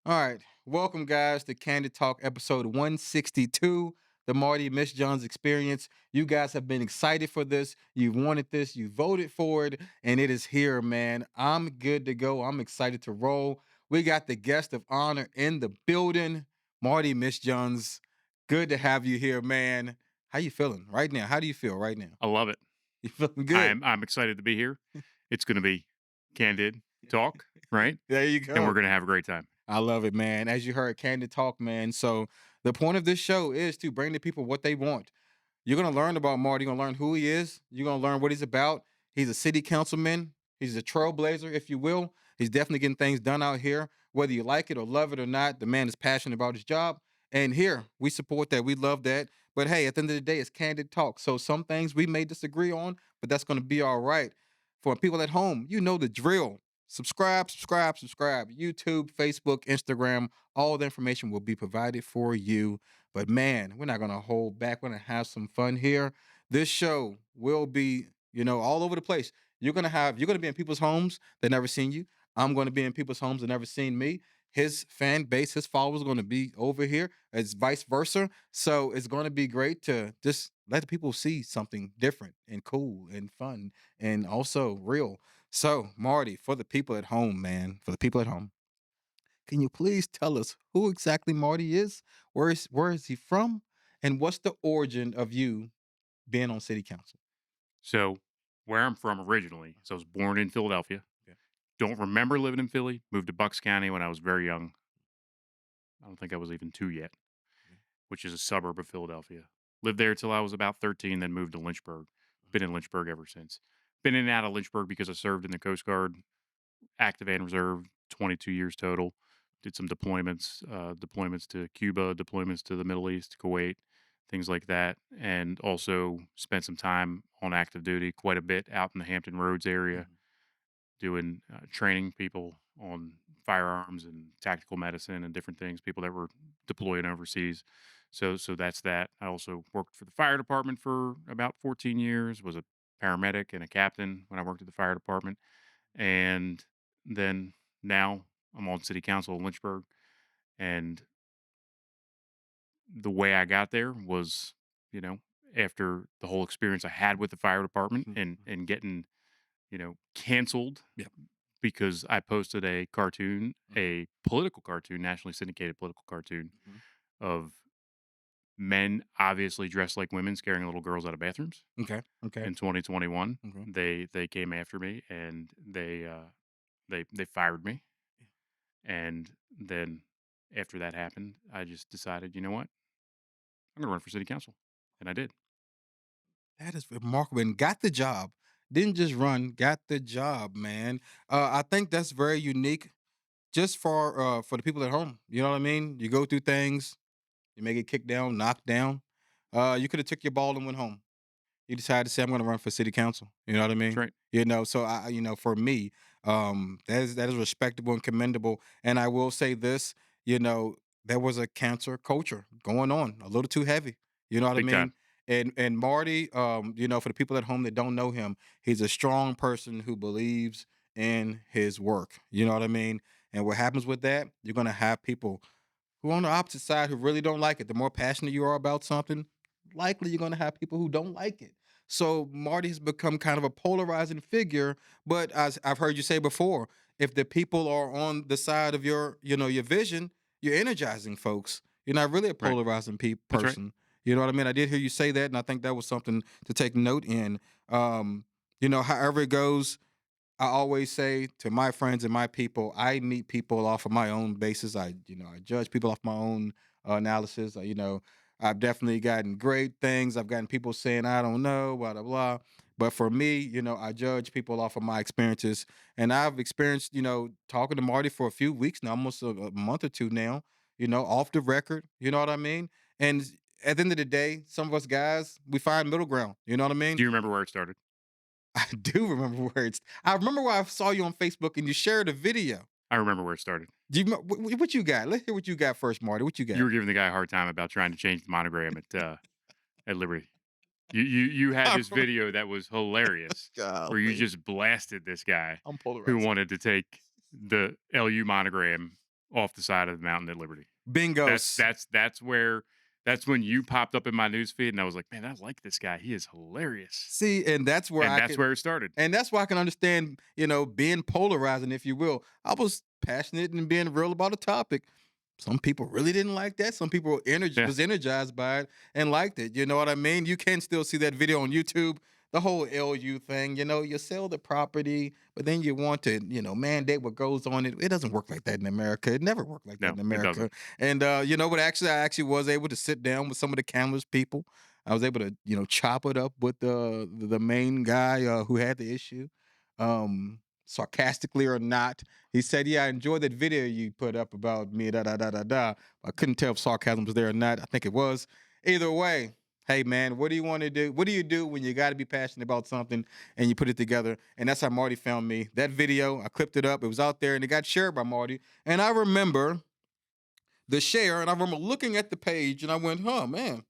All right. Welcome, guys, to Candid Talk episode 162, the Marty Misjuns experience. You guys have been excited for this. You wanted this. You voted for it, and it is here, man. I'm good to go. I'm excited to roll. We got the guest of honor in the building, Marty Misjuns. Good to have you here, man. How you feeling right now? How do you feel right now? I love it. You feeling good? I'm excited to be here. It's going to be candid talk, right? There you And we're go. going to have a great time. I love it, man. As you heard, Candid Talk, man. So the point of this show is to bring the people what they want. You're gonna learn about Marty. You're gonna learn who he is. You're gonna learn what he's about. He's a city councilman. He's a trailblazer, if you will. He's definitely getting things done out here. Whether you like it or love it or not, the man is passionate about his job. And here, we support that. We love that. But hey, at the end of the day, it's candid talk. So some things we may disagree on, but that's gonna be all right. For people at home, you know the drill. Subscribe, subscribe, subscribe. YouTube, Facebook, Instagram, all the information will be provided for you. But man, we're not gonna hold back. We're gonna have some fun here. This show will be, all over the place. You're gonna be in people's homes that never seen you. I'm gonna be in people's homes that never seen me. His fan base, his followers are gonna be over here. It's vice versa. So it's gonna be great to just let the people see something different and cool and fun and also real. So, Marty, for the people at home, man, for the people at home, can you please tell us who exactly Marty is? Where is he from? And what's the origin of you being on city council? So, where I'm from originally, so I was born in Philadelphia. Okay. Don't remember living in Philly. Moved to Bucks County when I was very young. I don't think I was even 2 yet, Okay. which is a suburb of Philadelphia. Lived there till I was about 13, then moved to Lynchburg. Been in Lynchburg ever since. Been in and out of Lynchburg because I served in the Coast Guard, active and reserve, 22 years total. Did some deployments to Cuba, deployments to the Middle East, Kuwait, things like that, and also spent some time on active duty, quite a bit out in the Hampton Roads area, Mhm. doing training people on firearms and tactical medicine and different things. People that were deployed overseas. So that's that. I also worked for the fire department for about 14 years. Was a paramedic and a captain when I worked at the fire department, and then now I'm on city council in Lynchburg. And the way I got there was, you know, after the whole experience I had with the fire department Mhm. and getting, canceled Yep. because I posted a cartoon, Mhm. a political cartoon, nationally syndicated political cartoon Mhm. of men obviously dressed like women scaring little girls out of bathrooms Okay. Okay. in 2021. Okay. They came after me and they fired me. And then after that happened, I just decided, you know what? I'm gonna run for city council. And I did. That is remarkable. And got the job. Didn't just run, got the job, man. I think that's very unique just for the people at home. You know what I mean? You go through things, you may get kicked down, knocked down. You could have took your ball and went home. You decided to say, I'm going to run for city council. You know what I That's mean? right. So for me, that is respectable and commendable. And I will say this, you know, there was a cancer culture going on, a little too heavy. You know what I Big time. mean? And Marty, for the people at home that don't know him, he's a strong person who believes in his work. You know what I mean? And what happens with that, you're gonna have people who are on the opposite side who really don't like it. The more passionate you are about something, likely you're going to have people who don't like it. So Marty's become kind of a polarizing figure. But as I've heard you say before, if the people are on the side of your vision, you're energizing folks. You're not really a Right. polarizing That's right. person. You know what I mean? I did hear you say that, and I think that was something to take note in. Um, however it goes, I always say to my friends and my people, I meet people off of my own basis. I judge people off my own analysis. I've definitely gotten great things. I've gotten people saying, I don't know, blah, blah, blah. But for me, I judge people off of my experiences. And I've experienced, talking to Marty for a few weeks now, almost a month or two now, off the record. You know what I mean? And at the end of the day, some of us guys, we find middle ground. You know what I mean? Do you remember where it started? I do remember words. I remember where I saw you on Facebook and you shared a video. I remember where it started. Do you what you got? Let's hear what you got first, Marty. What you You got? were giving the guy a hard time about trying to change the monogram at Liberty. You had I this remember- video that was hilarious where you Golly, just blasted this guy I'm who polarized. wanted to take the LU monogram. off the side of the mountain at Liberty. That's Bingos. that's that's where that's when you popped up in my news feed, and I was like, "Man, I like this guy. He is hilarious." See, and that's where And I that's can where it started. and that's why I can understand, being polarizing, if you will. I was passionate and being real about a topic. Some people really didn't like that. Some people Yeah. was energized by it and liked it. You know what I mean? You can still see that video on YouTube. The whole LU thing, you sell the property, but then you want to, mandate what goes on it. It doesn't work like that in America. It never worked like that No, in it America. doesn't. And but actually, I actually was able to sit down with some of the cameras people. I was able to, chop it up with the main guy who had the issue, sarcastically or not. He said, "Yeah, I enjoyed that video you put up about me." Da da da da da. I couldn't tell if sarcasm was there or not. I think it was. Either way, hey man, what do you want to do? What do you do when you got to be passionate about something and you put it together? And that's how Marty found me. That video, I clipped it up. It was out there and it got shared by Marty. And I remember the share, and I remember looking at the page, and I went, "Huh, man,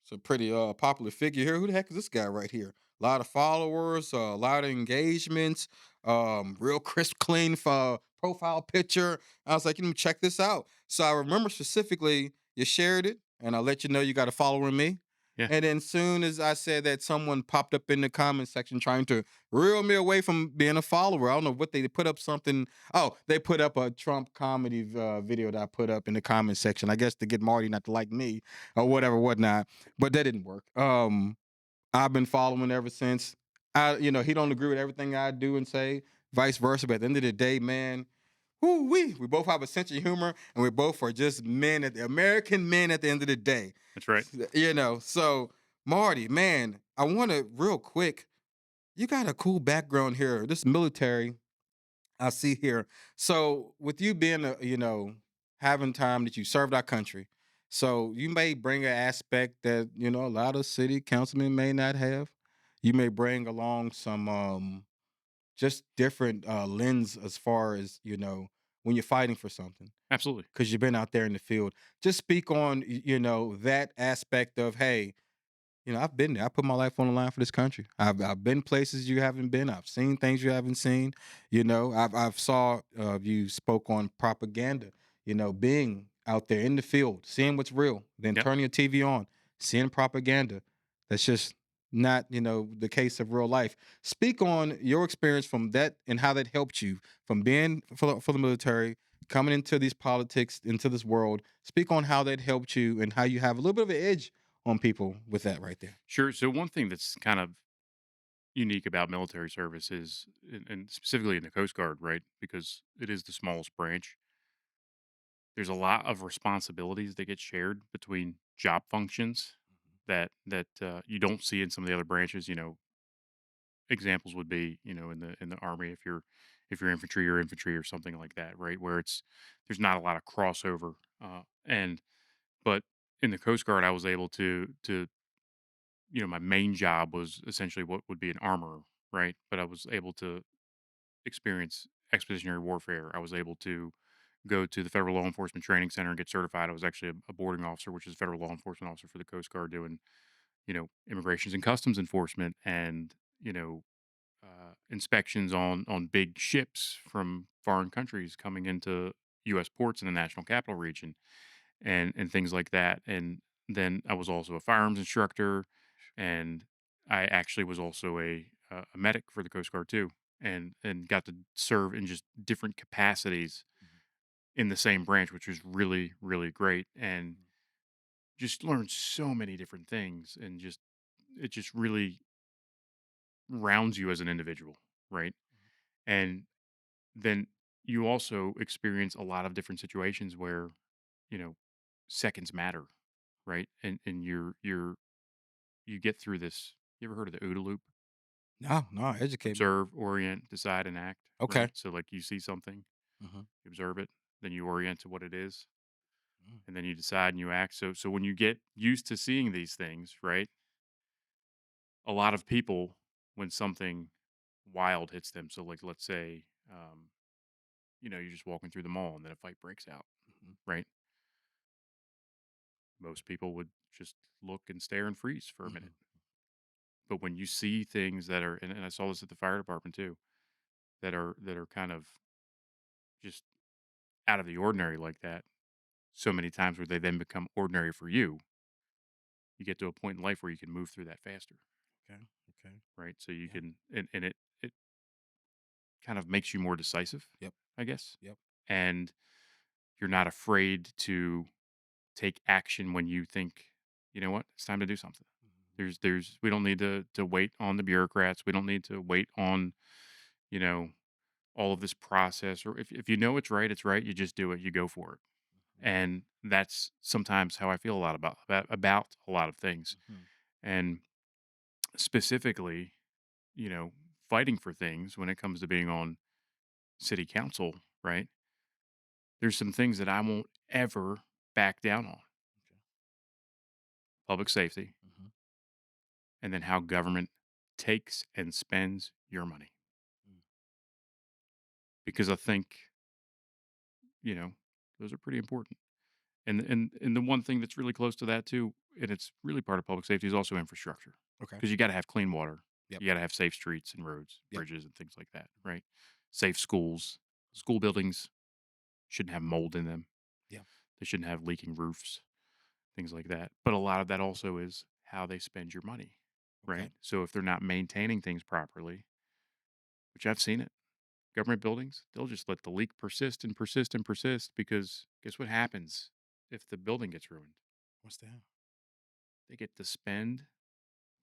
it's a pretty popular figure here. Who the heck is this guy right here? A lot of followers, a lot of engagements, real crisp, clean profile picture." I was like, check this out. So I remember specifically you shared it, and I let you know you got a follower in me. Yeah. And then soon as I said that, someone popped up in the comment section trying to reel me away from being a follower. I don't know what they put up something. Oh, they put up a Trump comedy video that I put up in the comment section. I guess to get Marty not to like me or whatever, whatnot, but that didn't work. I've been following ever since. He don't agree with everything I do and say, vice versa. But at the end of the day, man, we both have a sense of humor, and we both are just men at the American men at the end of the day. That's right. So Marty, man, I want to real quick. You got a cool background here. This military I see here. So with you being having time that you served our country, so you may bring an aspect that, a lot of city councilmen may not have. You may bring along some just different lens as far as, when you're fighting for something. Absolutely. Because you've been out there in the field. Just speak on, that aspect of, hey, I've been there. I put my life on the line for this country. I've been places you haven't been. I've seen things you haven't seen. I've saw you spoke on propaganda. Being out there in the field, seeing what's real, then Yep. turning your TV on, seeing propaganda. That's just not the case of real life. Speak on your experience from that and how that helped you from being for the military, coming into these politics, into this world. Speak on how that helped you and how you have a little bit of an edge on people with that right there. Sure. So one thing that's kind of unique about military service is, and specifically in the Coast Guard, right? Because it is the smallest branch. There's a lot of responsibilities that get shared between job functions that you don't see in some of the other branches. Examples would be, in the army, if you're infantry or something like that, right? Where there's not a lot of crossover. And but in the Coast Guard, I was able to my main job was essentially what would be an armorer, right? But I was able to experience expeditionary warfare. I was able to go to the Federal Law Enforcement Training Center and get certified. I was actually a boarding officer, which is a federal law enforcement officer for the Coast Guard, doing immigrations and customs enforcement, and inspections on big ships from foreign countries coming into U.S. ports in the National Capital Region, and things like that. And then I was also a firearms instructor, and I actually was also a medic for the Coast Guard too, and got to serve in just different capacities in the same branch, which was really really great, and just learned so many different things, and it just really rounds you as an individual, right? And then you also experience a lot of different situations where you know seconds matter, right? And you get through this. You ever heard of the OODA loop? No, no, educate me. Observe, orient, decide, and act, Okay. right? So like you see something, Mhm, you observe it, then you orient to what it is, mm. and then you decide and you act. So when you get used to seeing these things, right? A lot of people, when something wild hits them, so like let's say you're just walking through the mall and then a fight breaks out, Mhm, right? Most people would just look and stare and freeze for a mhm, minute. But when you see things that are, and I saw this at the fire department too, that are kind of just out of the ordinary like that so many times where they then become ordinary for you, you get to a point in life where you can move through that faster, Okay. Okay. right? So you Yeah. can, and it kind of makes you more decisive, Yep. I guess, Yep. and you're not afraid to take action when you think, you know what, it's time to do something. Mhm. We don't need to wait on the bureaucrats. We don't need to wait on, you know, all of this process. Or if you know it's right, it's right. You just do it. You go for it. Mhm. And that's sometimes how I feel a lot about a lot of things. Mhm. And specifically, you know, fighting for things when it comes to being on city council, right? There's some things that I won't ever back down on. Okay. Public safety, Mhm. and then how government takes and spends your money. Mm. Because I think, you know, those are pretty important. And the one thing that's really close to that too, and it's really part of public safety, is also infrastructure. Okay. Because you got to have clean water, Yep. you got to have safe streets and roads, Yep. bridges, and things like that, right? Safe schools. School buildings shouldn't have mold in them. Yep. They shouldn't have leaking roofs, things like that. But a lot of that also is how they spend your money, Okay. right? So if they're not maintaining things properly, which I've seen it, government buildings, they'll just let the leak persist and persist and persist because guess what happens if the building gets ruined? What's that? They get to spend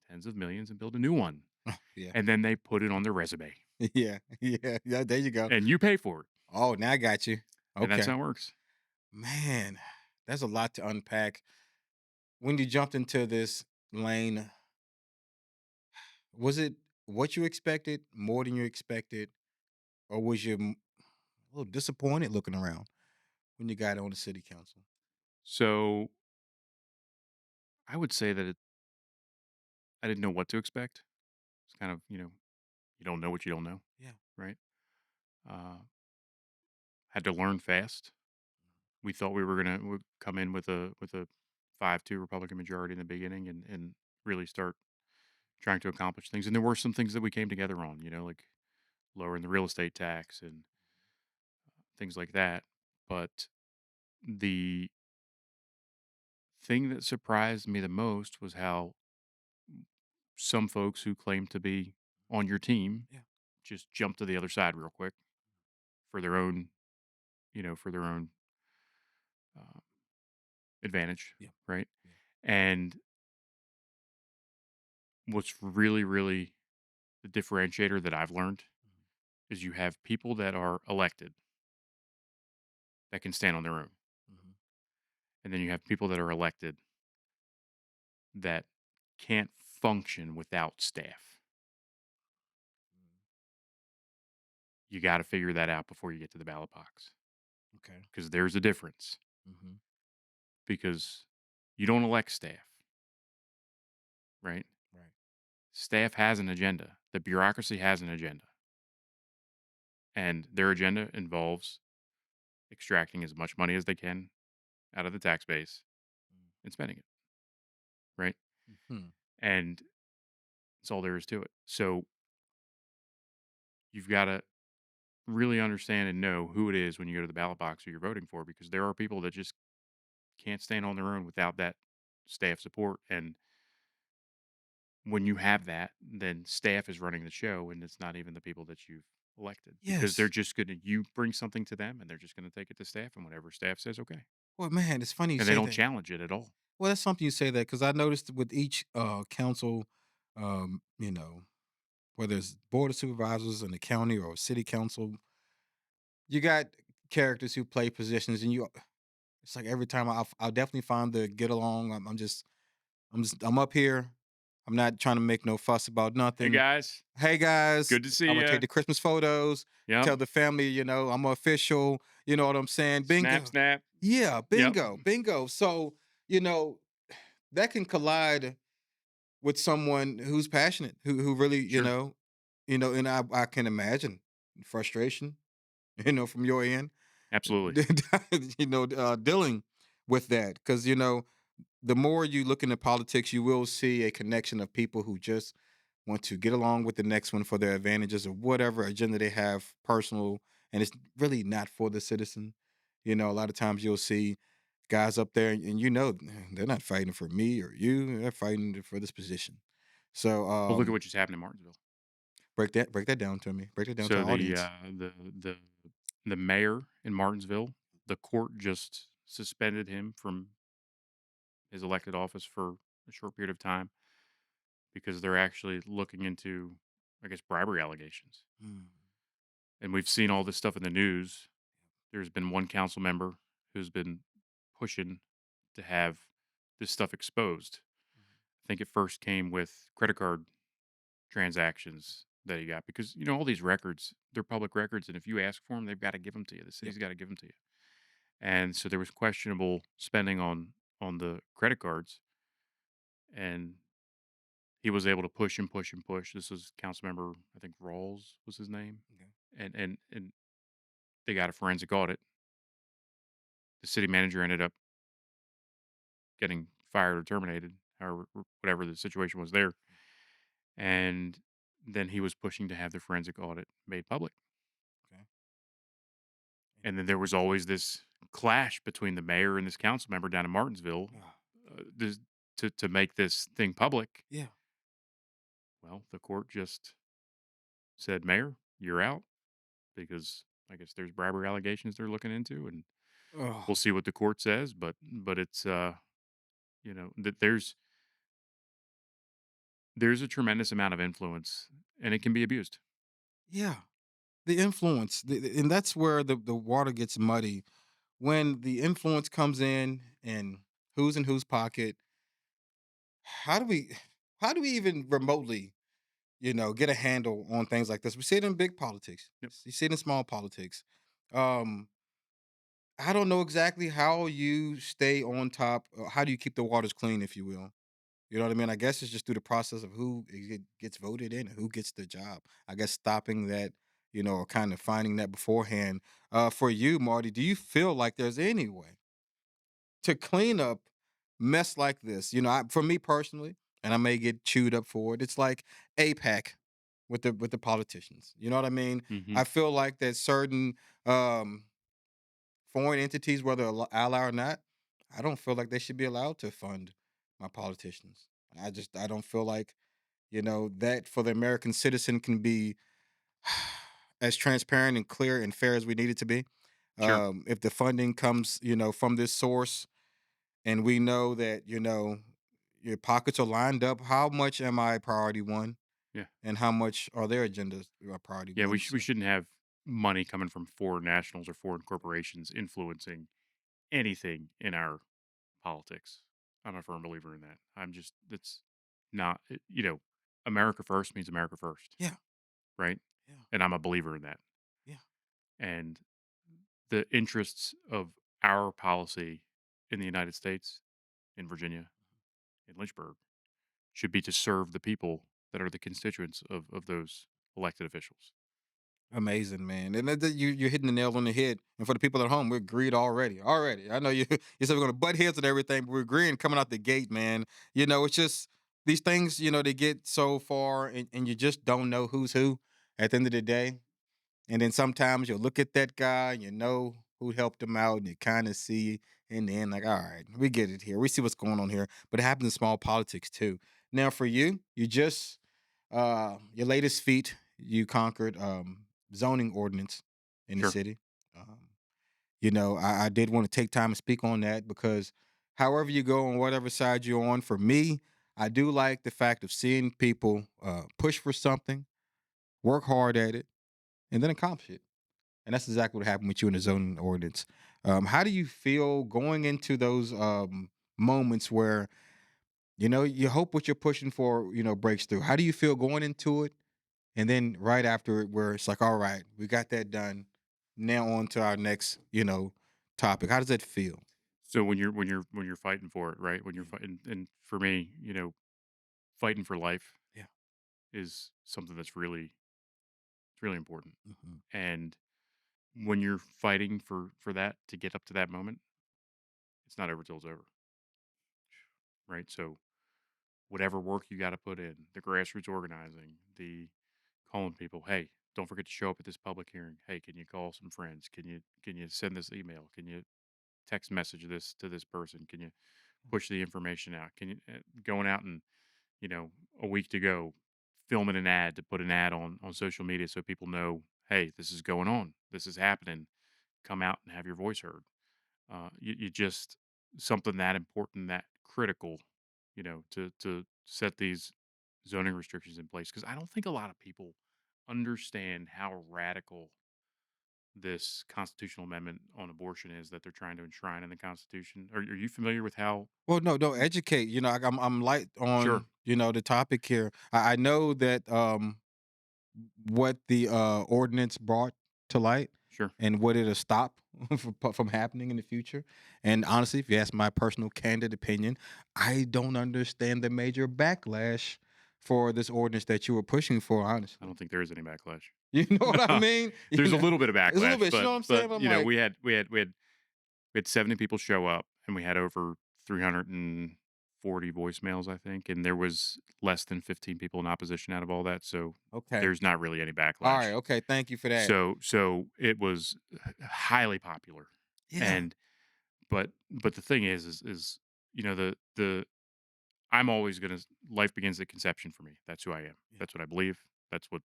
tens of millions and build a new one. Yeah. And then they put it on their resume Yeah. Yeah. Yeah. There you go. and you pay for it. Oh, now I got you. And that's Okay. how it works. Man, that's a lot to unpack. When you jumped into this lane, was it what you expected, more than you expected, or was you a little disappointed looking around when you got on the city council? So I would say that I didn't know what to expect. It's kind of, you don't know what you don't know, Yeah. right? Uh, had to learn fast. We thought we were going to come in with a 5-2 Republican majority in the beginning and really start trying to accomplish things. And there were some things that we came together on, like lowering the real estate tax and things like that. But the thing that surprised me the most was how some folks who claim to be on your team Yeah. just jump to the other side real quick for their own, for their own uh, advantage, Yeah. right? Yeah. And what's really, really the differentiator that I've learned is you have people that are elected that can stand on their own, Mm-hmm. and then you have people that are elected that can't function without staff. You got to figure that out before you get to the ballot box Okay. because there's a difference. Mm-hmm. Because you don't elect staff, right? Right. Staff has an agenda. The bureaucracy has an agenda, and their agenda involves extracting as much money as they can out of the tax base and spending it, right? Mm-hmm. And that's all there is to it. So you've got to really understand and know who it is when you go to the ballot box who you're voting for, because there are people that just can't stand on their own without that staff support. And when you have that, then staff is running the show, and it's not even the people that you've elected because they're Yes. just going to you bring something to them, and they're just going to take it to staff, and whatever staff says, okay, Well, man, it's funny you and they say don't that. challenge it at all. Well, that's something you say that because I noticed with each council, whether it's board of supervisors in the county or city council, you got characters who play positions, and you. It's like every time I'll definitely find the get along. I'm up here. I'm not trying to make no fuss about Hey nothing. guys, Hey guys, good to I'm see gonna take you. the Christmas photos. Yep, Tell the family, I'm official. You know what I'm saying? snap, Bingo. snap. Yeah, Yep, bingo, bingo. So you know that can collide with someone who's passionate, who really, sure, and I can imagine frustration, from your end, absolutely. dealing with that because the more you look into politics, you will see a connection of people who just want to get along with the next one for their advantages or whatever agenda they have personal, and it's really not for the citizen. A lot of times you'll see guys up there, and they're not fighting for me or you. They're fighting for this position. So Well, look at what just happened in Martinsville. break that down to me. Break it down to So our audience. the mayor in Martinsville, the court just suspended him from his elected office for a short period of time because they're actually looking into, I guess, bribery allegations. Mm, And we've seen all this stuff in the news. There's been one council member who's been pushing to have this stuff exposed. I think it first came with credit card transactions that he got because all these records, they're public records, and if you ask for them, they've got to give them to you. The yep. city's got to give them to you. And so there was questionable spending on the credit cards, and he was able to push and push and push. This was council member, I think Rawls was his name, Okay. and they got a forensic audit. The city manager ended up getting fired or terminated, or whatever the situation was there. And then he was pushing to have the forensic audit made public. Okay. And then there was always this clash between the mayor and this council member down in Martinsville, Ah, this, to make this thing public. yeah. Well, the court just said, "Mayor, you're out," because I guess there's bribery allegations they're looking into, and Oh, we'll see what the court says. But it's that there's a tremendous amount of influence, and it can be abused. yeah. The influence, and that's where the water gets muddy when the influence comes in who's in whose pocket. How do we, how do we even remotely, get a handle on things like this? We see it in big politics. Yep. You see it in small politics. Um, I don't know exactly how you stay on top. How do you keep the waters clean, if you will? You know what I mean? I guess it's just through the process of who gets voted in and who gets the job. I guess stopping that, or kind of finding that beforehand. For you, Marty, do you feel like there's any way to clean up mess like this? For me personally, and I may get chewed up for it. It's like APAC with the politicians. You know what I mean? Hmm. I feel like that certain um, foreign entities, whether ally or not, I don't feel like they should be allowed to fund my politicians. I don't feel like that for the American citizen can be as transparent and clear and fair as we need it to be. Sure. If the funding comes, from this source, and we know that your pockets are lined up, how much am I priority one, Yeah. and how much are their agendas priority Yeah. We one? we So shouldn't have money coming from foreign nationals or foreign corporations influencing anything in our politics. I'm a firm believer in that. I'm just that's not America first means America first, yeah, right? yeah, And I'm a believer in that. yeah. And the interests of our policy in the United States, in Virginia, in Lynchburg, should be to serve the people that are the constituents of those elected officials. Amazing, man, and you're hitting the nail on the head. And for the people at home, we're agreed already. Already, I know you. You said we're gonna butt heads and everything, but we're agreeing coming out the gate, man. It's just these things. They get so far, and you just don't know who's who at the end of the day. And then sometimes you'll look at that guy, and you know who helped him out, and you kind of see in the end, like, all right, we get it here. We see what's going on here. But it happens in small politics too. Now, for you, you just your latest feat, you conquered zoning ordinance in the Sure. city. Um, I did want to take time to speak on that because however you go on whatever side you're on, for me, I do like the fact of seeing people push for something, work hard at it, and then accomplish it. And that's exactly what happened with you in the zoning ordinance. How do you feel going into those moments where you hope what you're pushing for breaks through? How do you feel going into it, and then right after it, where it's like, all right, we got that done. Now on to our next topic. How does that feel? So when you're fighting for it, right? When you're Yeah, fighting, and for me, fighting for life yeah, is something that's really it's really important. hmm, And when you're fighting for that to get up to that moment, it's not over till it's over, right? So whatever work you got to put in, the grassroots organizing, the calling people, hey, don't forget to show up at this public hearing. Hey, can you call some friends? Can you send this email? Can you text message this to this person? Can you push the information out? Can you going out and a week to go, filming an ad to put an ad on social media so people know, hey, this is going on, this is happening. Come out and have your voice heard. You just something that important, that critical, to set these zoning restrictions in place because I don't think a lot of people understand how radical this constitutional amendment on abortion is that they're trying to enshrine in the Constitution. Are you familiar with how? Well, no, don't educate. I'm light Sure, on the topic here. I know that what the ordinance brought to light sure. and what it'll stop from happening in the future. And honestly, if you ask my personal candid opinion, I don't understand the major backlash for this ordinance that you were pushing for. I Honestly, don't think there is any backlash. you know what I No, mean? there's a little bit of It's a little backlash, bit. You know what I'm but saying? I'm like, we had 70 people show up, and we had over 340 voicemails, I think, and there was less than 15 people in opposition out of all that. So okay, there's not really any all right, backlash. okay. Thank you for that. So it was highly popular, Yeah, and but the thing is the I'm always gonna life begins at conception for me. That's who I am. yeah, That's what I believe. That's what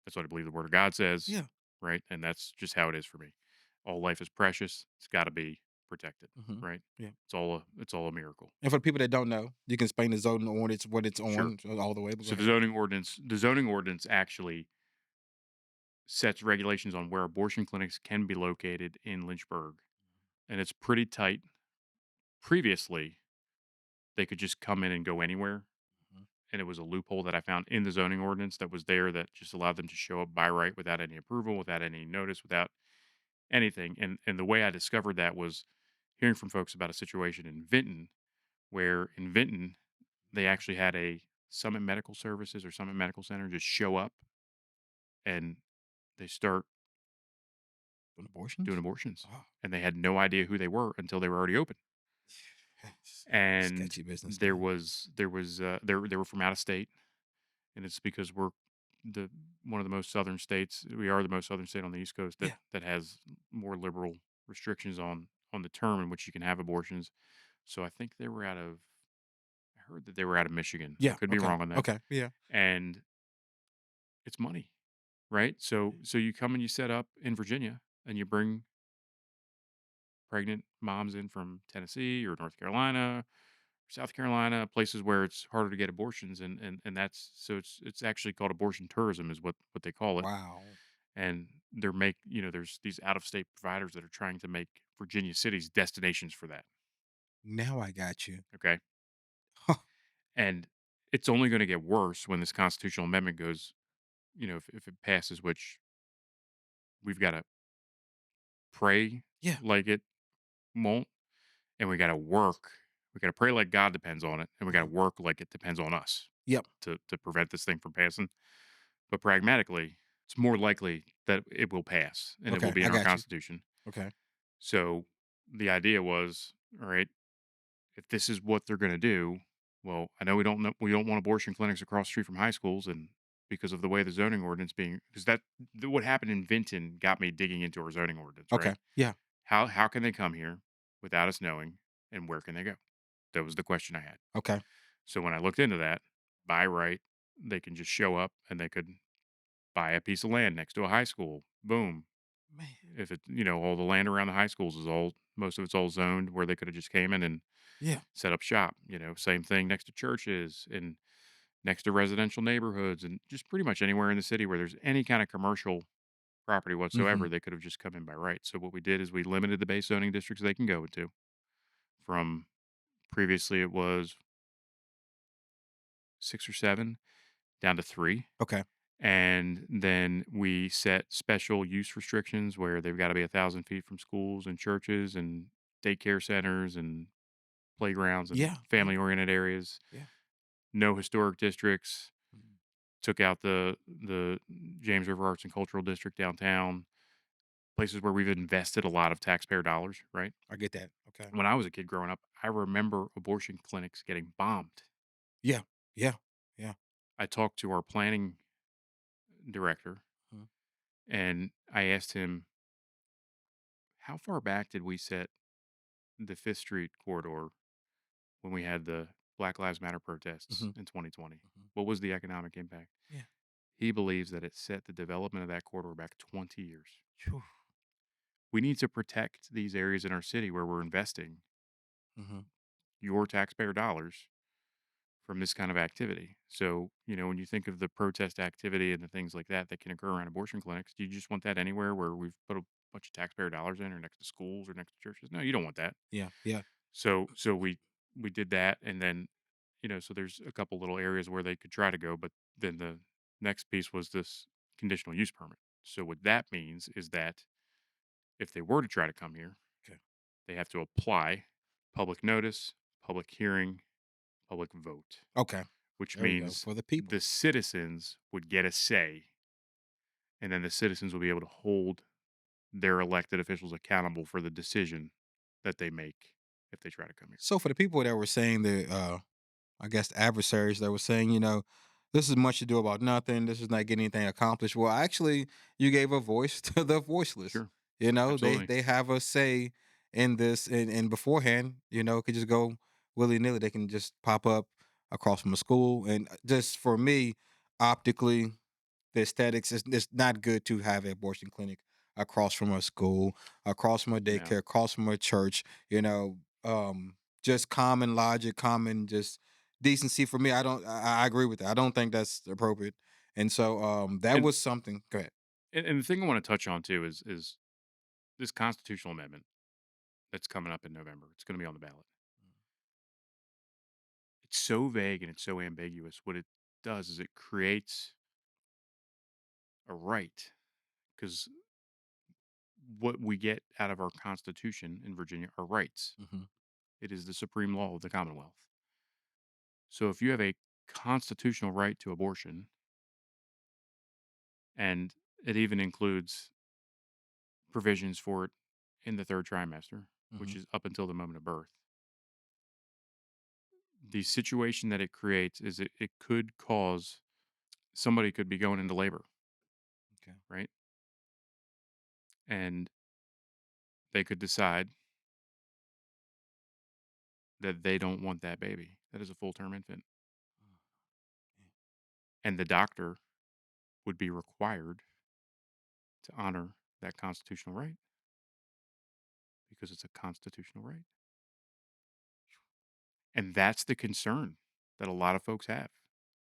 That's what I believe the word of God says, yeah. right? And that's just how it is for me. All life is precious. It's got to be protected, Hmm. right? Yeah. It's all a miracle. And for the people that don't know, you can explain the zoning ordinance, what it's Sure. on, all the way. But go So ahead. the zoning ordinance actually sets regulations on where abortion clinics can be located in Lynchburg, and it's pretty tight. Previously, they could just come in and go anywhere, Mhm. and it was a loophole that I found in the zoning ordinance that was there that just allowed them to show up by right without any approval, without any notice, without anything. And the way I discovered that was hearing from folks about a situation in Vinton, where in Vinton they actually had a Summit Medical Services or Summit Medical Center just show up and they start Doing doing abortions? abortions, Oh, and they had no idea who they were until they were already open. yes. And Sketchy business, there man. was they were from out of state, and it's because we're the one of the most southern states. We are the most southern state on the East Coast that Yeah, has more liberal restrictions on the term in which you can have abortions. So I think they were out of I heard that they were out of Michigan. I yeah. could be Okay, wrong on that. okay, yeah. And it's money, right? So you come and you set up in Virginia and you bring pregnant moms in from Tennessee or North Carolina, South Carolina, places where it's harder to get abortions and that's so it's actually called abortion tourism is what they call it. Wow. And there's these out of state providers that are trying to make Virginia cities destinations for that. Now I got you. Okay. Huh. And it's only going to get worse when this constitutional amendment goes, if it passes, which we've got to pray Yeah. like it won't, and we got to work. We got to pray like God depends on it, and we got to Mhm. work like it depends on us Yep. to prevent this thing from passing. But pragmatically, it's more likely that it will pass and it will Okay, be in I our got you. Constitution. Okay. So the idea was, all right, if this is what they're going to do, well, I know we don't want abortion clinics across the street from high schools, and because of the way the zoning ordinance being, because what happened in Vinton got me digging into our zoning ordinance, Okay. right? Yeah. How can they come here without us knowing, and where can they go? That was the question I had. Okay. So when I looked into that, by right, they can just show up and they could buy a piece of land next to a high school. Boom. Man. If all the land around the high schools is all most of it's all zoned where they could have just came in and Yeah. set up shop. Same thing next to churches and next to residential neighborhoods and just pretty much anywhere in the city where there's any kind of commercial property whatsoever, Mhm. they could have just come in by right. So what we did is we limited the base zoning districts they can go into from previously it was 6 or 7 down to 3. Okay. And then we set special use restrictions where they've got to be 1,000 feet from schools and churches and daycare centers and playgrounds and Yeah. Yeah. family oriented areas. Yeah. No historic districts. Mhm. Took out the James River Arts and Cultural District downtown. Places where we've invested a lot of taxpayer dollars. Right. I get that. Okay. When I was a kid growing up, I remember abortion clinics getting bombed. Yeah. Yeah. Yeah. I talked to our planning director And I asked him, how far back did we set the Fifth Street corridor when we had the Black Lives Matter protests Mhm, in 2020? mhm. What was the economic impact? Yeah. He believes that it set the development of that corridor back 20 years. Phew. We need to protect these areas in our city where we're investing Mhm. your taxpayer dollars from this kind of activity. So, when you think of the protest activity and the things like that that can occur around abortion clinics, do you just want that anywhere where we've put a bunch of taxpayer dollars in or next to schools or next to churches? No, you don't want that. Yeah, yeah. So we did that, and then so there's a couple little areas where they could try to go, but then the next piece was this conditional use permit. So what that means is that if they were to try to come here, Okay. they have to apply, public notice, public hearing, public vote, Okay. which There we go, means for the people. the citizens would get a say, and then the citizens will be able to hold their elected officials accountable for the decision that they make if they try to come here. So for the people that were saying that, I guess the adversaries that were saying, this is much to do about nothing. This is not getting anything accomplished. Well, actually, you gave a voice to the voiceless. Sure, They absolutely. they have a say in this, and beforehand, it could just go willy nilly. They can just pop up across from a school, and just for me, optically, the aesthetics is it's not good to have an abortion clinic across from a school, across from a Yeah. daycare, across from a church. Just common logic, common just decency for me. I agree with that. I don't think that's appropriate. And so that And was something. Go ahead. and the thing I want to touch on too is this constitutional amendment that's coming up in November. It's going to be on the ballot. It's so vague and it's so ambiguous. What it does is it creates a right, because what we get out of our Constitution in Virginia are rights. Hmm. It is the supreme law of the Commonwealth. So if you have a constitutional right to abortion, and it even includes provisions for it in the third trimester, which Hmm. is up until the moment of birth, the situation that it creates is it could cause somebody could be going into labor, Okay. right? And they could decide that they don't want that baby. That is a full term infant. And the doctor would be required to honor that constitutional right because it's a constitutional right. And that's the concern that a lot of folks have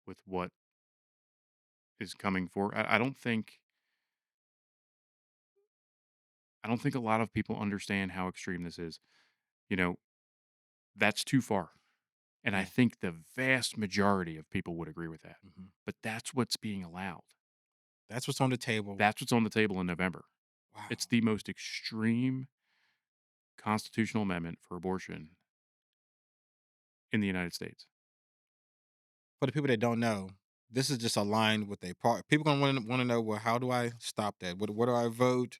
with what is coming for. I don't think a lot of people understand how extreme this is. You know, that's too far. And I Yeah. think the vast majority of people would agree with that. Hmm. But that's what's being allowed. That's what's on the table. That's what's on the table in November. It's Wow. the most extreme constitutional amendment for abortion in the United States. For the people that don't know, this is just aligned with a part. People gonna want to know, well, how do I stop that? What do I vote?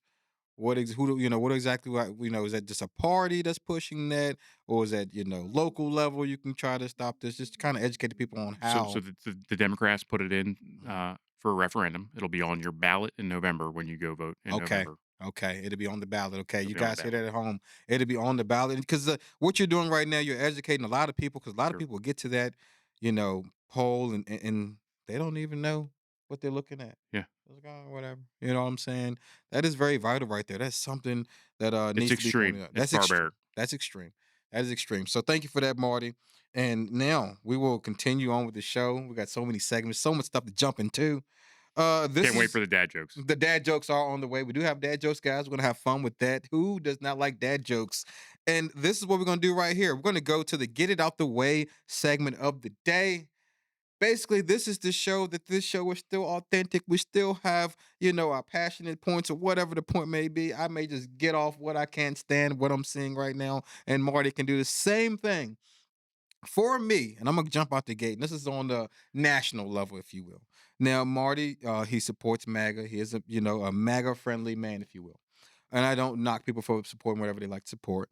Who do what exactly is that just a party that's pushing that, or is that local level you can try to stop this? Just kind of educate the people on So how. the Democrats put it in Mhm. for a referendum. It'll be on your ballot in November when you go vote in Okay. November. Okay. It'll be on the ballot. Okay. It'll You be on the guys hear ballot. that at home. It'll be on the ballot. Because what you're doing right now, you're educating a lot of people because a lot of Sure. people get to that, poll and they don't even know what they're looking at. Yeah. It's like, "Oh, whatever." You know what I'm saying? That is very vital right there. That's something that It's needs to be pointed extreme. out. It's That's barbaric. extreme. That's extreme. That is extreme. So thank you for that, Marty. And now we will continue on with the show. We got so many segments, so much stuff to jump into. This Can't wait for is the dad jokes. the dad jokes are on the way. We do have dad jokes, guys. We're gonna have fun with that. Who does not like dad jokes? And this is what we're gonna do right here. We're gonna go to the get it out the way segment of the day. Basically, this is the show that this show is still authentic. We still have, our passionate points or whatever the point may be. I may just get off what I can't stand, what I'm seeing right now, and Marty can do the same thing for me, and I'm gonna jump out the gate. And this is on the national level, if you will. Now, Marty, he supports MAGA. He is a MAGA friendly man, if you will. And I don't knock people for supporting whatever they like to support.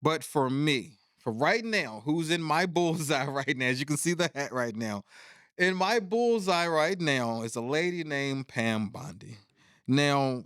But for me, for right now, who's in my bullseye right now, as you can see the hat right now, in my bullseye right now is a lady named Pam Bondi. Now,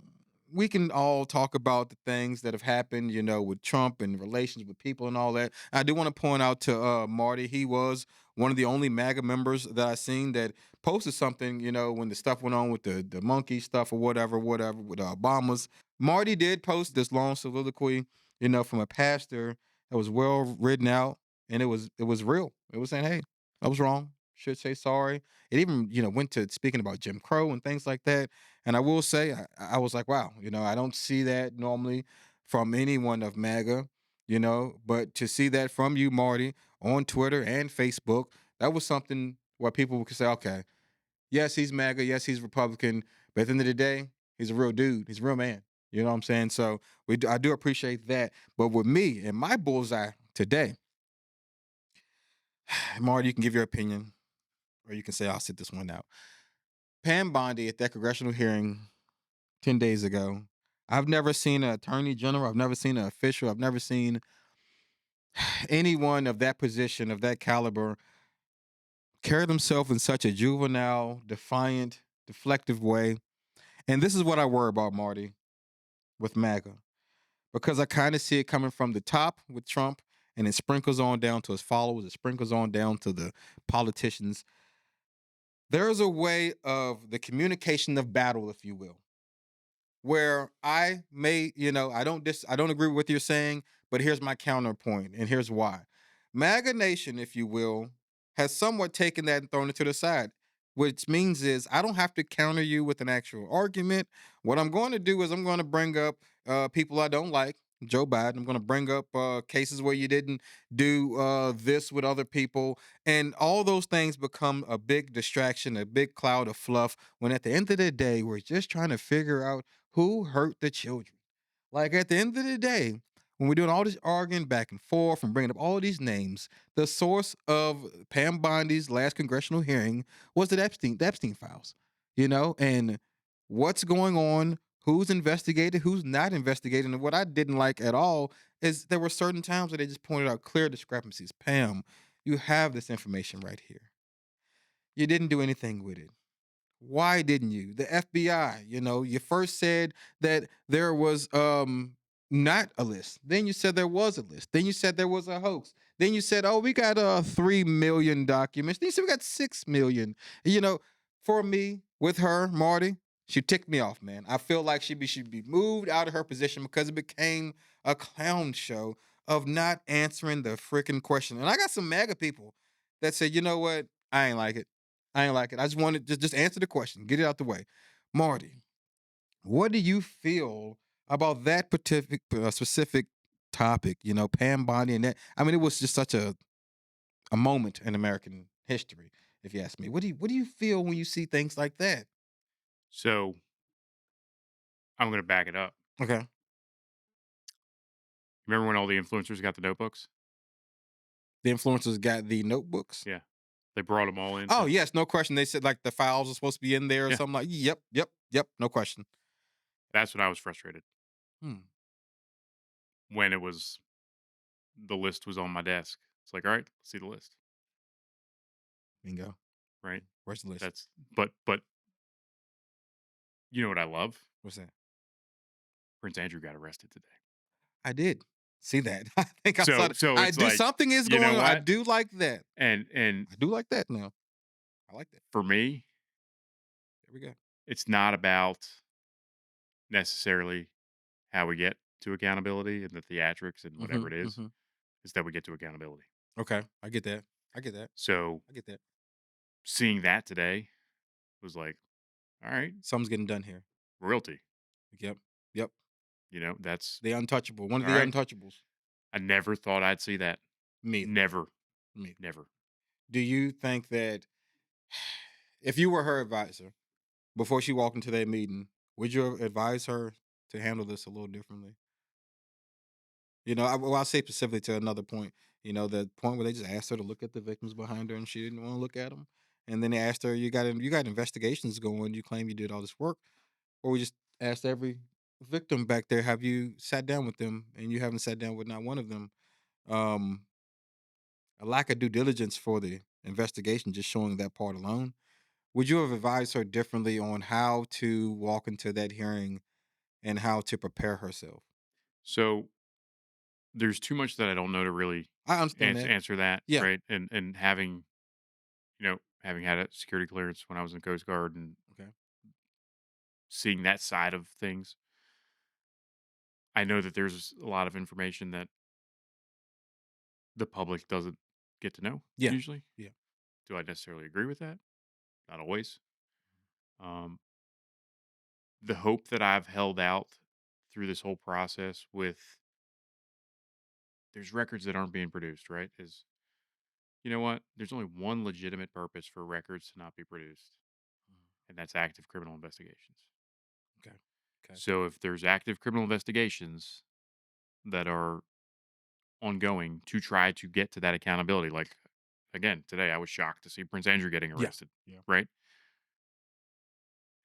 we can all talk about the things that have happened, with Trump and relations with people and all that. I do want to point out to Marty, he was one of the only MAGA members that I seen that posted something, when the stuff went on with the monkey stuff or whatever, with Obama's. Marty did post this long soliloquy, from a pastor that was well written out, and it was real. It was saying, hey, I was wrong. Should say sorry. It even, went to speaking about Jim Crow and things like that. And I will say, I was like, wow, I don't see that normally from anyone of MAGA, but to see that from you, Marty, on Twitter and Facebook, that was something where people could say, okay, yes, he's MAGA, yes, he's Republican, but at the end of the day, he's a real dude, he's a real man. You know what I'm saying? So I do appreciate that. But with me and my bullseye today, Marty, you can give your opinion, or you can say I'll sit this one out. Pam Bondi at that congressional hearing 10 days ago. I've never seen an attorney general. I've never seen an official. I've never seen anyone of that position, of that caliber, carry themselves in such a juvenile, defiant, deflective way. And this is what I worry about, Marty, with MAGA, because I kind of see it coming from the top with Trump, and it sprinkles on down to his followers, it sprinkles on down to the politicians. There's a way of the communication of battle, if you will, where I may, I don't agree with what you're saying, but here's my counterpoint, and here's why. MAGA Nation, if you will, has somewhat taken that and thrown it to the side. Which means is I don't have to counter you with an actual argument. What I'm going to do is I'm going to bring up people I don't like. Joe Biden. I'm going to bring up cases where you didn't do this with other people, and all those things become a big distraction, a big cloud of fluff. When at the end of the day, we're just trying to figure out who hurt the children. Like at the end of the day, when we're doing all this arguing back and forth and bringing up all these names, the source of Pam Bondi's last congressional hearing was the Epstein files, and what's going on, who's investigated, who's not investigated. And what I didn't like at all is there were certain times where they just pointed out clear discrepancies. Pam, you have this information right here. You didn't do anything with it. Why didn't you? The FBI, you first said that there was not a list. Then you said there was a list. Then you said there was a hoax. Then you said, "Oh, we got 3 million documents." Then you said we got 6 million. You know, for me with her, Marty, she ticked me off, man. I feel like she should be moved out of her position because it became a clown show of not answering the freaking question. And I got some MAGA people that said, "You know what? I ain't like it. I ain't like it. I just wanted just answer the question, get it out the way." Marty, what do you feel about that specific topic? Pam Bondi and that. I mean, it was just such a moment in American history, if you ask me. What do you feel when you see things like that? So I'm going to back it up. Okay. Remember when all the influencers got the notebooks? The influencers got the notebooks. Yeah. They brought them all in. Oh yes, no question. They said like the files are supposed to be in there or Yeah. something like. Yep, yep, yep. No question. That's when I was frustrated Hmm. when the list was on my desk. It's like, all right, let's see the list. Bingo. Right. Where's the list? That's, but you know what I love? What's that? Prince Andrew got arrested today. I did see that. I think I saw So, that. so I it's do like, something is you know going on. I what? do like that. And I do like that now. I like that. for me, There we go. it's not about necessarily how we get to accountability and the theatrics and whatever Mhm, it is. mhm. Is that we get to accountability. Okay, I get that. I get that. So I get that. seeing that today was like, all right, Something's getting done here. royalty. Yep. Yep. That's The untouchable. One of all the right. untouchables. I never thought I'd see that. Me either. Never, Me either. never. Do you think that if you were her advisor before she walked into that meeting, would you advise her to handle this a little differently? I'll say specifically to another point. The point where they just asked her to look at the victims behind her, and she didn't want to look at them. And then they asked her, "You got investigations going. You claim you did all this work, or we just asked every victim back there, have you sat down with them, and you haven't sat down with not one of them." Um, a lack of due diligence for the investigation, just showing that part alone. would you have advised her differently on how to walk into that hearing and how to prepare herself? So there's too much that I don't know to really I understand that. answer that, Yeah. right? And having, having had a security clearance when I was in the Coast Guard and Okay. seeing that side of things, I know that there's a lot of information that the public doesn't get to know Yeah. usually. Yeah. Do I necessarily agree with that? Not always. Um, the hope that I've held out through this whole process with there's records that aren't being produced, right? Is you know what? There's only one legitimate purpose for records to not be produced, Mhm. and that's active criminal investigations. Okay. Okay. So if there's active criminal investigations that are ongoing to try to get to that accountability, like again, today I was shocked to see Prince Andrew getting Yeah. arrested, Yeah. right?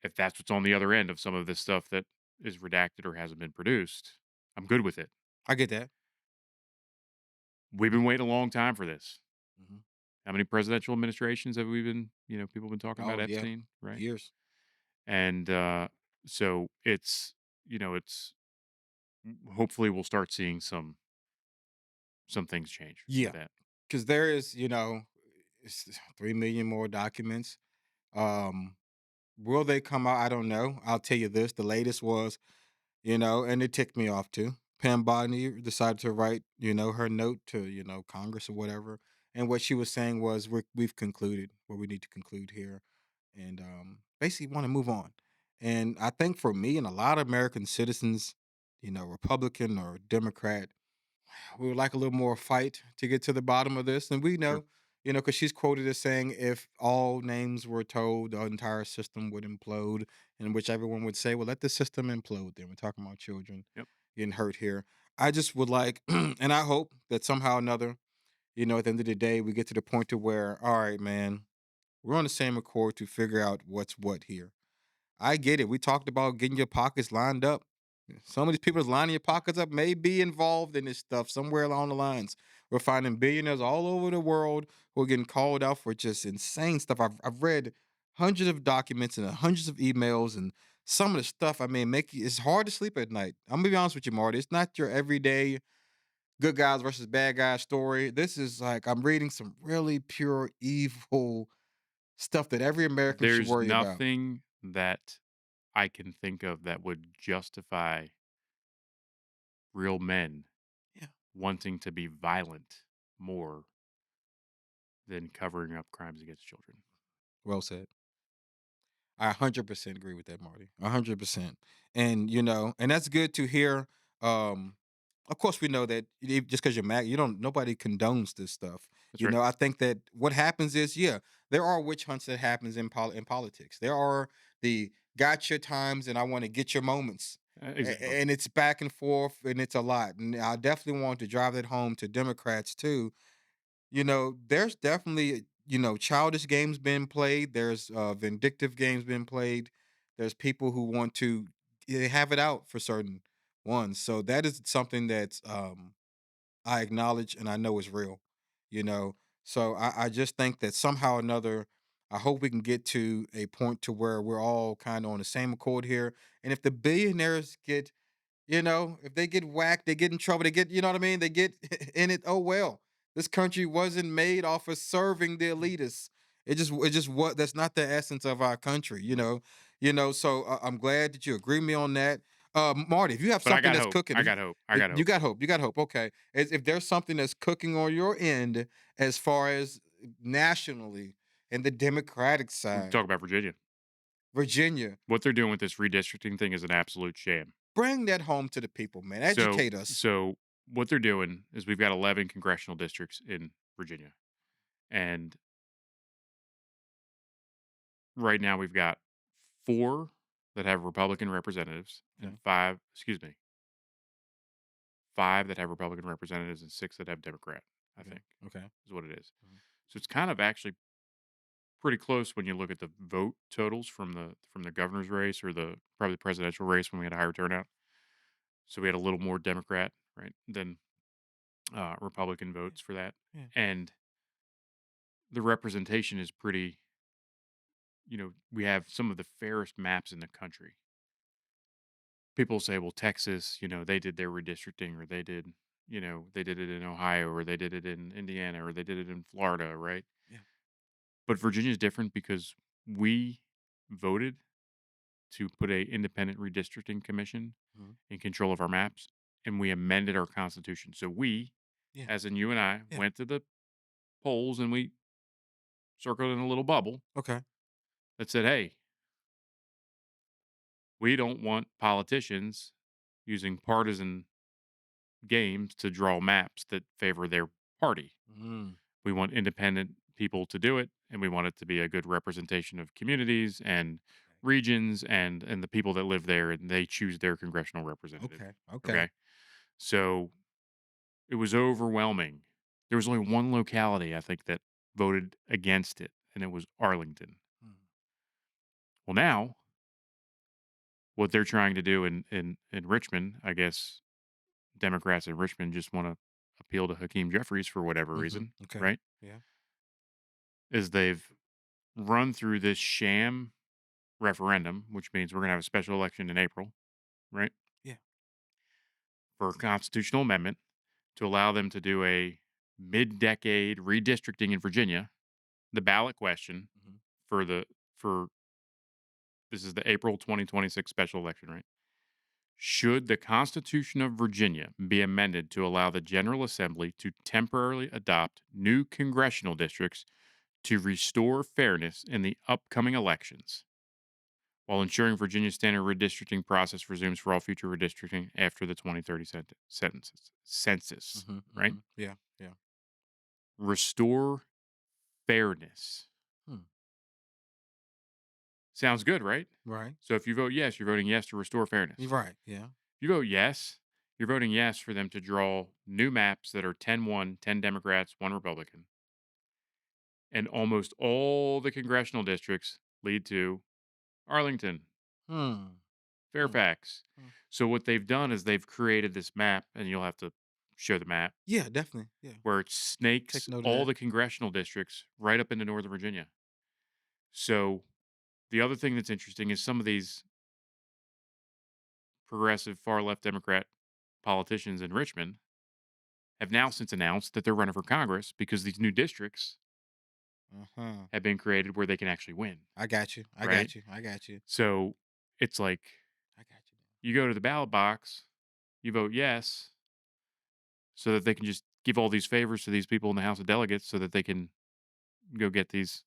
If that's what's on the other end of some of this stuff that is redacted or hasn't been produced, I'm good with it. I get that. We've been waiting a long time for this. Mhm. How many presidential administrations have we been, people been talking about Oh, yeah. Epstein, right? Years. And so it's hopefully we'll start seeing some things change with Yeah. that. Because there is, it's 3 million more documents. Um, will they come out? I don't know. I'll tell you this. The latest was, and it ticked me off too. Pam Bondi decided to write, her note to, Congress or whatever. And what she was saying was, we've concluded what we need to conclude here, and basically want to move on. And I think for me and a lot of American citizens, Republican or Democrat, we would like a little more fight to get to the bottom of this. And we Sure. know, because she's quoted as saying, if all names were told, the entire system would implode, in which everyone would say, well, let the system implode. Then we're talking about children Yep. getting hurt here. I just would like, and I hope that somehow or another, at the end of the day, we get to the point to where, all right, man, we're on the same accord to figure out what's what here. I get it. We talked about getting your pockets lined up. Some of these people that's lining your pockets up may be involved in this stuff somewhere along the lines. We're finding billionaires all over the world who are getting called out for just insane stuff. I've read hundreds of documents and hundreds of emails, and some of the stuff, I mean, it's hard to sleep at night. I'm gonna be honest with you, Marty. It's not your everyday good guys versus bad guys story. This is like I'm reading some really pure evil stuff that every American should There's worry about. nothing that I can think of that would justify real men Yeah. wanting to be violent more than covering up crimes against children. Well said. I 100% agree with that, Marty. 100%. And and that's good to hear. Um, of course, we know that just because you're mad, you don't. Nobody condones this stuff. That's right. I think that what happens is, yeah, there are witch hunts that happens in politics. There are the gotcha times, and I want to get your moments, Exactly. and it's back and forth, and it's a lot. And I definitely want to drive that home to Democrats too. There's definitely, childish games being played. There's vindictive games being played. There's people who want to have it out for certain ones. So that is something that's I acknowledge and I know is real, you know. So I just think that somehow or another, I hope we can get to a point to where we're all kind of on the same accord here. And if the billionaires get if they get whacked, they get in trouble, they get, you know what I mean? They get in it. Oh well. This country wasn't made off of serving the elitists. It just what that's not the essence of our country, So I'm glad that you agree with me on that. Marty, if you have But I something got that's hope. cooking, I got hope. I got you hope. got hope. You got hope. Okay. If there's something that's cooking on your end as far as nationally and the Democratic We can side, talk about Virginia. Virginia, What they're doing with this redistricting thing is an absolute sham. bring that home to the people, man. So Educate us. so what they're doing is we've got 11 congressional districts in Virginia. And right now we've got 4 that have Republican representatives Okay. and 5, excuse me, 5 that have Republican representatives and 6 that have Democrat, I Okay. think Okay. is what it is. Mhm. So it's kind of actually pretty close when you look at the vote totals from the governor's race or the probably the presidential race when we had a higher turnout. So we had a little more Democrat, right, than Republican Yeah. votes for that. Yeah. And the representation is pretty. we have some of the fairest maps in the country. People say, well, Texas, they did their redistricting, or they did it in Ohio, or they did it in Indiana, or they did it in Florida, right? Yeah. But Virginia is different because we voted to put a independent redistricting commission Mhm. in control of our maps, and we amended our constitution. So we, Yeah. as in you and I, Yeah. went to the polls and we circled in a little bubble Okay. that said, hey, we don't want politicians using partisan games to draw maps that favor their party. Mm. We want independent people to do it, and we want it to be a good representation of communities and regions and the people that live there, and they choose their congressional representative. Okay. Okay. Okay, so it was overwhelming. There was only one locality I think that voted against it, and it was Arlington. Mm. Well, now what they're trying to do in Richmond, I guess Democrats in Richmond just want to appeal to Hakeem Jeffries for whatever Mhm. reason, Okay. right? Yeah. Is they've run through this sham referendum, which means we're going to have a special election in April, right? Yeah. For a constitutional amendment to allow them to do a mid-decade redistricting in Virginia. The ballot question Mhm. for the for this is the April 2026 special election, right? Should the Constitution of Virginia be amended to allow the General Assembly to temporarily adopt new congressional districts to restore fairness in the upcoming elections, while ensuring Virginia's standard redistricting process resumes for all future redistricting after the 2030 census, Mhm. right? Mhm. Yeah. Yeah. Restore fairness. Hmm. Sounds good, right? Right. So if you vote yes, you're voting yes to restore You're fairness. right. Yeah. If you vote yes, you're voting yes for them to draw new maps that are 10-1, 10 Democrats, 1 Republican. And almost all the congressional districts lead to Arlington, Hmm. Hmm. Fairfax. Hmm. So what they've done is they've created this map, and you'll have to show the map, Yeah. Definitely. Yeah. where it Take snakes note of all that. the congressional districts right up into Northern Virginia. So the other thing that's interesting is some of these progressive far left Democrat politicians in Richmond have now since announced that they're running for Congress because these new districts Uh huh. have been created where they can actually win, I got you. I right? got you. I got you. So it's like I got you. you go to the ballot box, you vote yes, so that they can just give all these favors to these people in the House of Delegates so that they can go get these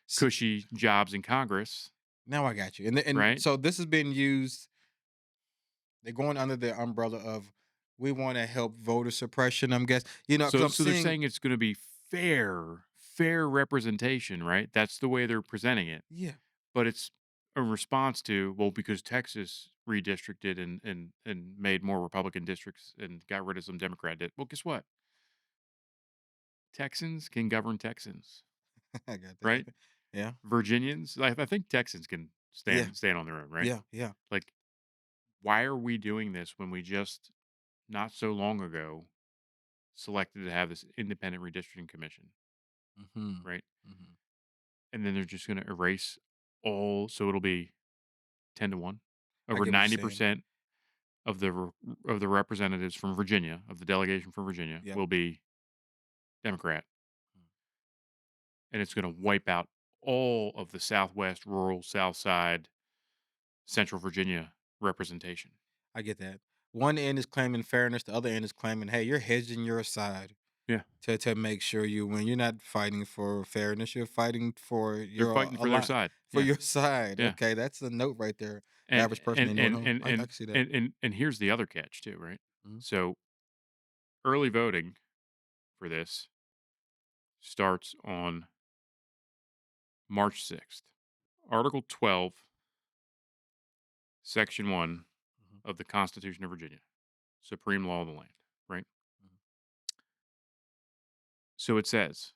See, cushy jobs in Congress, now I got you. And right? so this has been used. They're going under the umbrella of we want to help voter suppression. I'm guessing, because So I'm so they're seeing. saying it's going to be fair representation, right? That's the way they're presenting it. Yeah. But it's a response to, well, because Texas redistricted and made more Republican districts and got rid of some Democrat well, guess what? Texans can govern Texans, I got that. right? Yeah. Virginians, I think Texans can Yeah. stand on their own, right? Yeah. Yeah. Like, why are we doing this when we just not so long ago selected to have this independent redistricting commission, Hmm. right? Hmm. And then they're just going to erase all, so it'll be 10-1. I Over get what you're saying. 90% of of the representatives from Virginia, of the delegation from Virginia, Yep. will be Democrat, Mm. and it's going to wipe out all of the Southwest, rural, South Side, Central Virginia representation. I get that. One end is claiming fairness, the other end is claiming, hey, you're hedging your side Yeah, to make sure you win. You're not fighting for fairness. You're fighting for they're your fighting a for their lot side. for Yeah, your side. yeah, Okay, that's a note right there. The and average person and they know at and home. and I and can see that. and here's the other catch too, right? Mhm. So early voting for this starts on March 6th. Article 12, Section 1 Mhm. of the Constitution of Virginia, supreme law of the land, right? Mhm. So it says,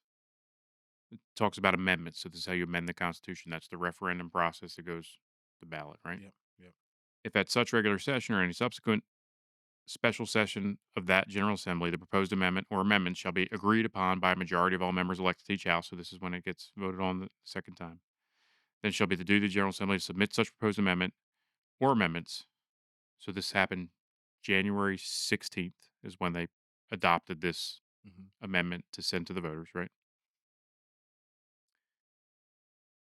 it talks about amendments. So this is how you amend the Constitution. That's the referendum process that goes the ballot, right? Yep. Yep. If at such regular session or any subsequent special session of that General Assembly, the proposed amendment or amendments shall be agreed upon by a majority of all members elected to each house. So this is when it gets voted on the second time. Then shall be the duty of the General Assembly to submit such proposed amendment or amendments. So this happened January 16th is when they adopted this Mhm. amendment to send to the voters, right?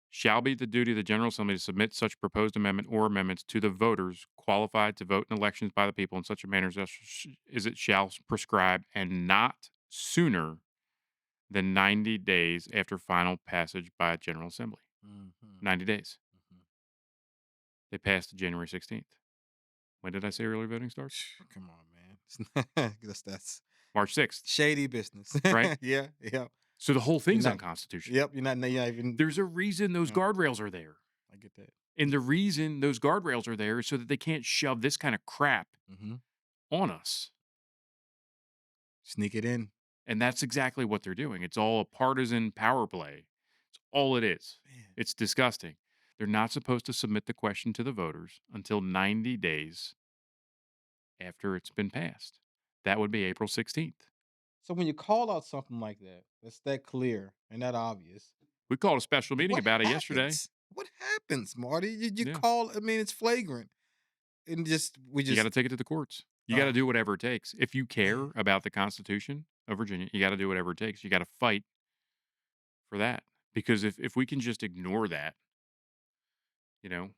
Shall be the duty of the General Assembly to submit such proposed amendment or amendments to the voters qualified to vote in elections by the people in such a manner as it shall prescribe, and not sooner than 90 days after final passage by a General Assembly. Mhm. 90 days. Mhm. They passed it January 16th. When did I say early voting starts? Come on, man. That's March 6th, shady business. right? Yeah, yeah. So the whole You're thing's not. unconstitutional. Yep. You're not even. There's a reason those Yeah, guardrails are there. I get that. And the reason those guardrails are there is so that they can't shove this kind of crap Hmm. on us. Sneak it in, And that's exactly what they're doing. It's all a partisan power play. It's all it is. man. It's disgusting. They're not supposed to submit the question to the voters until 90 days after it's been passed. That would be April 16th. So when you call out something like that, that's that clear and that obvious. We called a special meeting What about it yesterday. happens? What happens, Marty? You Yeah. call. I mean, it's flagrant, and just we You got to just. take it to the courts. You got to Oh do whatever it takes. If you man, care about the Constitution of Virginia, you got to do whatever it takes. You got to fight for that. Because if we can just ignore that, you know,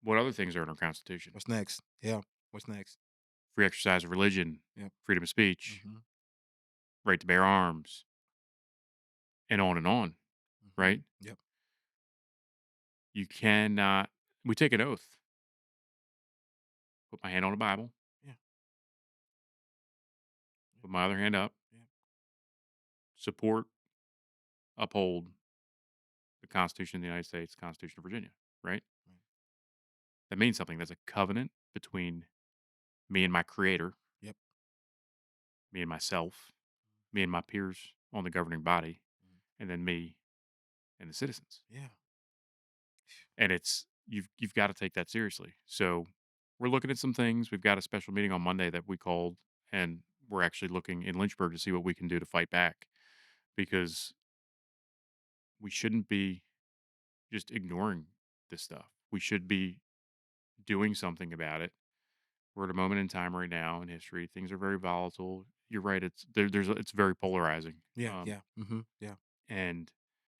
what other things are in our Constitution? what's next? Yeah, what's next? Free exercise of religion, Yep. freedom of speech, Hmm. right to bear arms, and on, Hmm. right? Yep. You cannot, we take an oath, put my hand on the Bible, Yeah. put my other hand up, Yeah. support, uphold the Constitution of the United States, Constitution of Virginia, right? Right. That means something. That's a covenant between me and my creator, Yep. me and myself, me and my peers on the governing body, Mhm. and then me and the citizens. Yeah. And it's you've got to take that seriously. So we're looking at some things. We've got a special meeting on Monday that we called, and we're actually looking in Lynchburg to see what we can do to fight back because we shouldn't be just ignoring this stuff. We should be doing something about it. We're at a moment in time right now in history. Things are very volatile. You're right. It's very polarizing, Yeah. Yeah. Yeah. and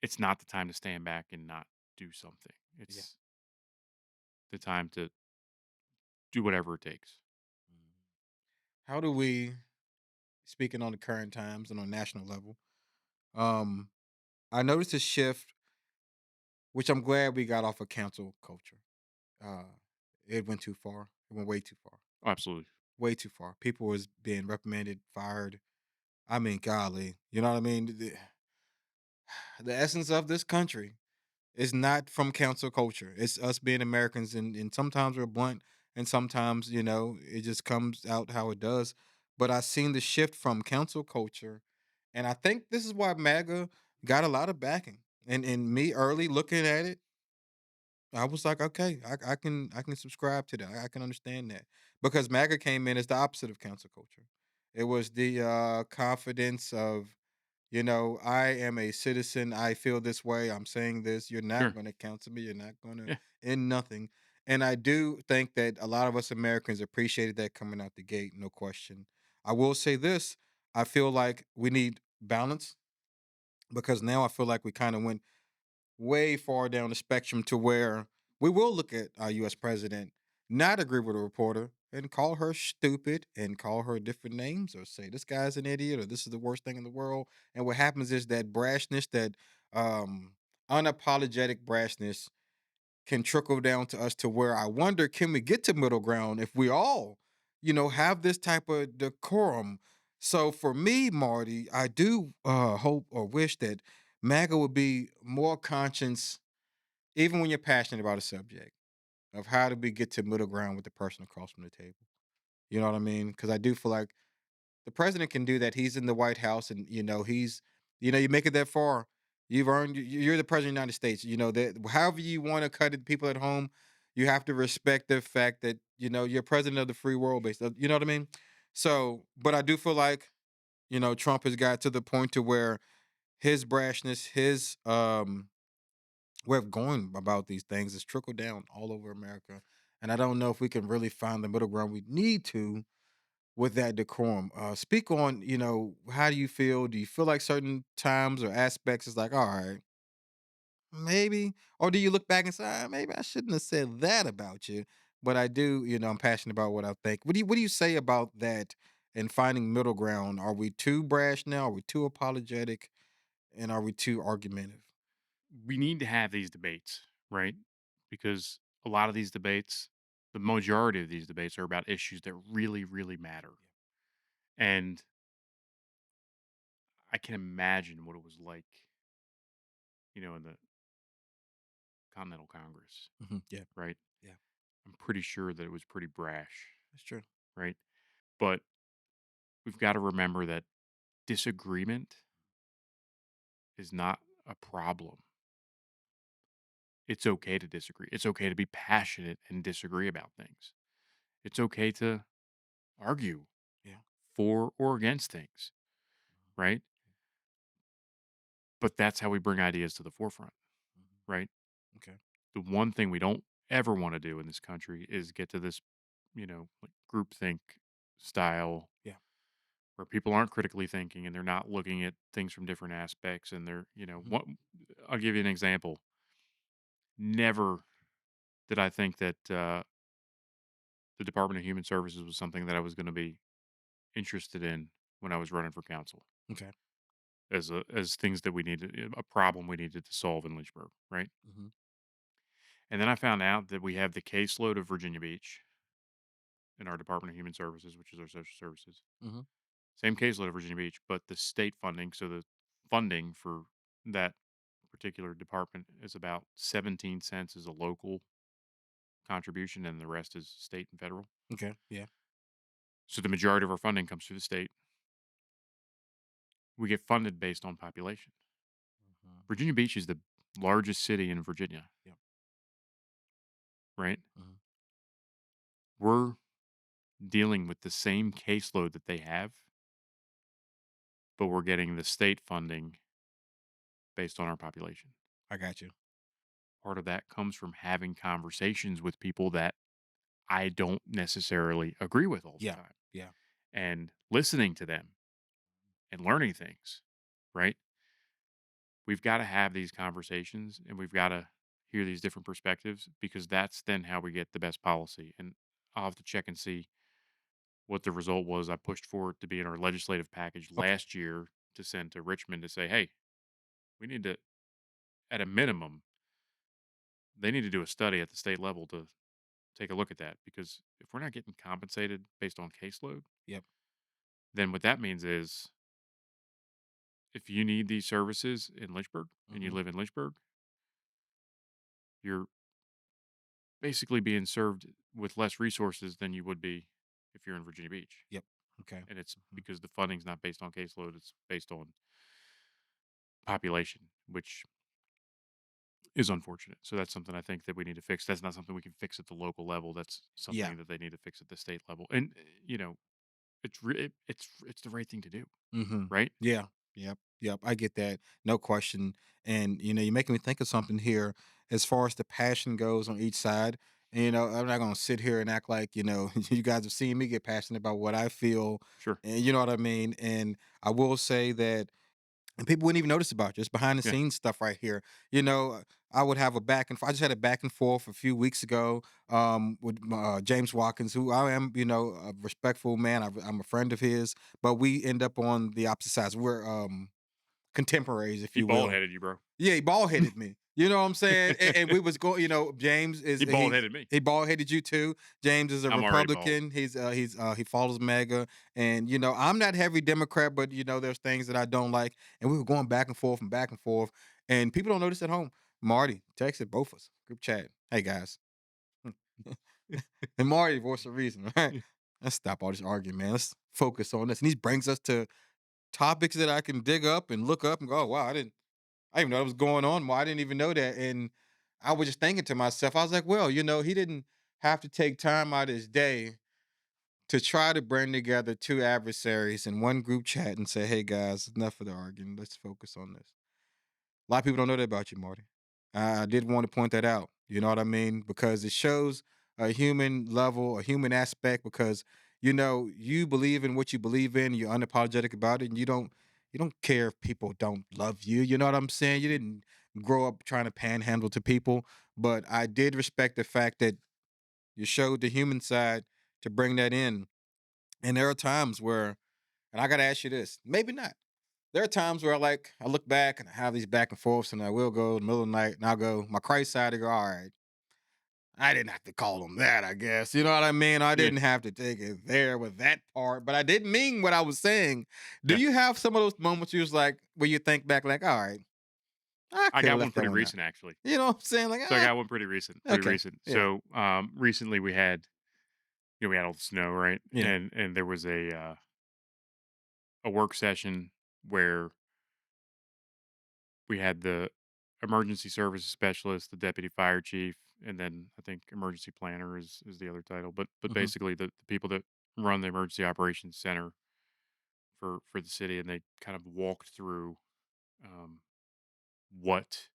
it's not the time to stand back and not do something. Yeah. It's the time to do whatever it takes. Mhm. How do we, speaking on the current times and on national level, um, I noticed a shift, which I'm glad we got off of cancel culture. Uh, it went too far. It went way too far. Oh, absolutely. Way too far. People was being reprimanded, fired. I mean, golly, you know what I mean? The essence of this country is not from cancel culture. It's us being Americans, and sometimes we're blunt, and sometimes it just comes out how it does. But I seen the shift from cancel culture, and I think this is why MAGA got a lot of backing. And me early looking at it, I was like, okay, I can subscribe to that. I can understand that because MAGA came in as the opposite of cancel culture. It was the confidence of, I am a citizen. I feel this way. I'm saying this. You're not Sure. going to cancel me. You're not going to Yeah. end nothing. And I do think that a lot of us Americans appreciated that coming out the gate, no question. I will say this: I feel like we need balance because now I feel like we kind of went way far down the spectrum to where we will look at our US president, not agree with a reporter, and call her stupid and call her different names or say this guy's an idiot or this is the worst thing in the world. And what happens is that brashness, that um unapologetic brashness can trickle down to us to where I wonder, can we get to middle ground if we all, have this type of decorum? So for me, Marty, I do hope or wish that MAGA would be more conscious, even when you're passionate about a subject, of how do we get to middle ground with the person across from the table. You know what I mean? Because I do feel like the president can do that. He's in the White House, and you make it that far. You've earned. You're the president of the United States. You know that. However you want to cut it, people at home, you have to respect the fact that you're president of the free world. Based, you know what I mean. So, but I do feel like Trump has got to the point to where his brashness, his we're going about these things is trickle down all over America. And I don't know if we can really find the middle ground we need to with that decorum. Speak on, how do you feel? Do you feel like certain times or aspects is like, all right, maybe, or do you look back and say, maybe I shouldn't have said that about you, but I do, I'm passionate about what I think. What do you say about that and finding middle ground? Are we too brash now? Are we too apologetic? And are we too argumentative? We need to have these debates, right? Because a lot of these debates, the majority of these debates are about issues that really, really matter. And I can imagine what it was like, in the Continental Congress, Yeah, right? yeah, I'm pretty sure that it was pretty brash, that's true. right? But we've got to remember that disagreement is not a problem. It's okay to disagree. It's okay to be passionate and disagree about things. It's okay to argue Yeah. for or against things, right? But that's how we bring ideas to the forefront, Mhm. right? Okay. The one thing we don't ever want to do in this country is get to this, like groupthink style Yeah. where people aren't critically thinking and they're not looking at things from different aspects and they're, Mhm. what I'll give you an example. Never did I think that the Department of Human Services was something that I was going to be interested in when I was running for council Okay. as things that we needed, a problem we needed to solve in Lynchburg, right? Mhm. And then I found out that we have the caseload of Virginia Beach in our Department of Human Services, which is our social services. Mhm. Same caseload of Virginia Beach, but the state funding, so the funding for that particular department is about 17 cents as a local contribution and the rest is state and federal. Okay. Yeah. So the majority of our funding comes through the state. We get funded based on population. Mhm. Virginia Beach is the largest city in Virginia, Yeah. right? Mhm. We're dealing with the same caseload that they have, but we're getting the state funding based on our population. I got you. Part of that comes from having conversations with people that I don't necessarily agree with all the Yeah. time Yeah. and listening to them and learning things, right? We've got to have these conversations and we've got to hear these different perspectives because that's then how we get the best policy. And I'll have to check and see what the result was. I pushed for it to be in our legislative package Okay. last year to send to Richmond to say, hey, we need to, at a minimum, they need to do a study at the state level to take a look at that because if we're not getting compensated based on caseload, Yep. then what that means is if you need these services in Lynchburg and you Mhm. live in Lynchburg, you're basically being served with less resources than you would be if you're in Virginia Beach. Yep. Okay. And it's Mhm. because the funding's not based on caseload, it's based on population, which is unfortunate. So that's something I think that we need to fix. That's not something we can fix at the local level. That's Yeah. something that they need to fix at the state level. And it's the right thing to do, Mhm. right? Yeah. Yep. Yep. I get that. No question. And you're making me think of something here as far as the passion goes on each side. And I'm not gonna sit here and act like, you guys have seen me get passionate about what I feel. Sure. And you know what I mean? And I will say that and people wouldn't even notice about you. It's behind the Yeah. scenes stuff right here. I would have a back and I just had a back and forth a few weeks ago with James Watkins, who I am, a respectful man. I'm a friend of his, but we end up on the opposite sides. We're contemporaries, if He you bald will. headed you, bro. Yeah, he bald headed me. You know what I'm saying? And we was going. James is He bald headed me. he bald headed you too. James is a I'm already bald. Republican. He follows MAGA, and I'm not heavy Democrat, but there's things that I don't like, and we were going back and forth and back and forth, and people don't notice at home. Marty texted both of us group chat. Hey guys, and Marty voiced a reason. Right? Let's stop all this arguing, man. Let's focus on this. And he brings us to topics that I can dig up and look up and go, oh, wow, I didn't even know that was going on. Well, I didn't even know that. And I was just thinking to myself, I was like, well, he didn't have to take time out of his day to try to bring together two adversaries in one group chat and say, hey guys, enough of the arguing. Let's focus on this. A lot of people don't know that about you, Marty. I did want to point that out. You know what I mean? Because it shows a human level, a human aspect. Because you believe in what you believe in. You're unapologetic about it, and you don't care if people don't love you. You know what I'm saying? You didn't grow up trying to panhandle to people, but I did respect the fact that you showed the human side to bring that in. And there are times where, and I got to ask you this, maybe not. There are times where I look back and I have these back and forths, and I will go in the middle of the night and I'll go my Christ side and go, all right, I didn't have to call them that, I guess. You know what I mean? I Yeah, didn't have to take it there with that part, but I didn't mean what I was saying. Do yeah. you have some of those moments you was like where you think back like, all right, I I could have got one left that pretty one out. recent actually. You know what I'm saying? Like, So I got one pretty recent, pretty okay. recent. Yeah. So recently we had all the snow, right? Yeah. And there was a work session where we had the emergency services specialist, the deputy fire chief, and then I think emergency planner is the other title. But Hmm. basically the people that run the emergency operations center for the city, and they kind of walked through um, what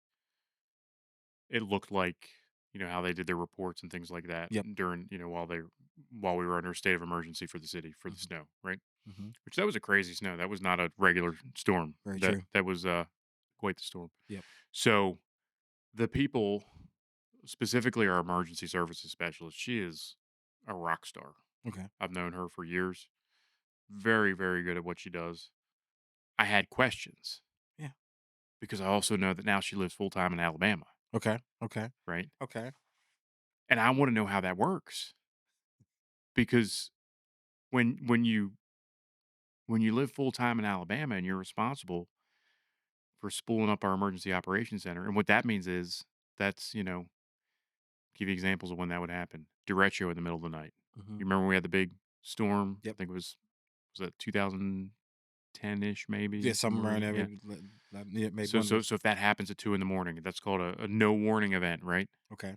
it looked like, how they did their reports and things like that Yep. during, while we were under a state of emergency for the city for the Hmm. snow, right? Hmm. Which that was a crazy snow. That was not a regular storm. Very That true. that was quite the storm. Yep. So the people, specifically our emergency services specialist, she is a rock star. Okay. I've known her for years. Very, very good at what she does. I had questions Yeah. because I also know that now she lives full time in Alabama, Okay. Okay. right? Okay. And I want to know how that works because when you live full time in Alabama and you're responsible for spooling up our emergency operations center, and what that means is that's give you examples of when that would happen. Derecho in the middle of the night. Hmm. You remember when we had the big storm? I Yep. think it was that 2010 ish, Yeah. maybe Somewhere somewhere around around. there, Yeah. yeah, maybe So one of so those. so if that happens at 2 in the morning, that's called a no warning event, right? Okay.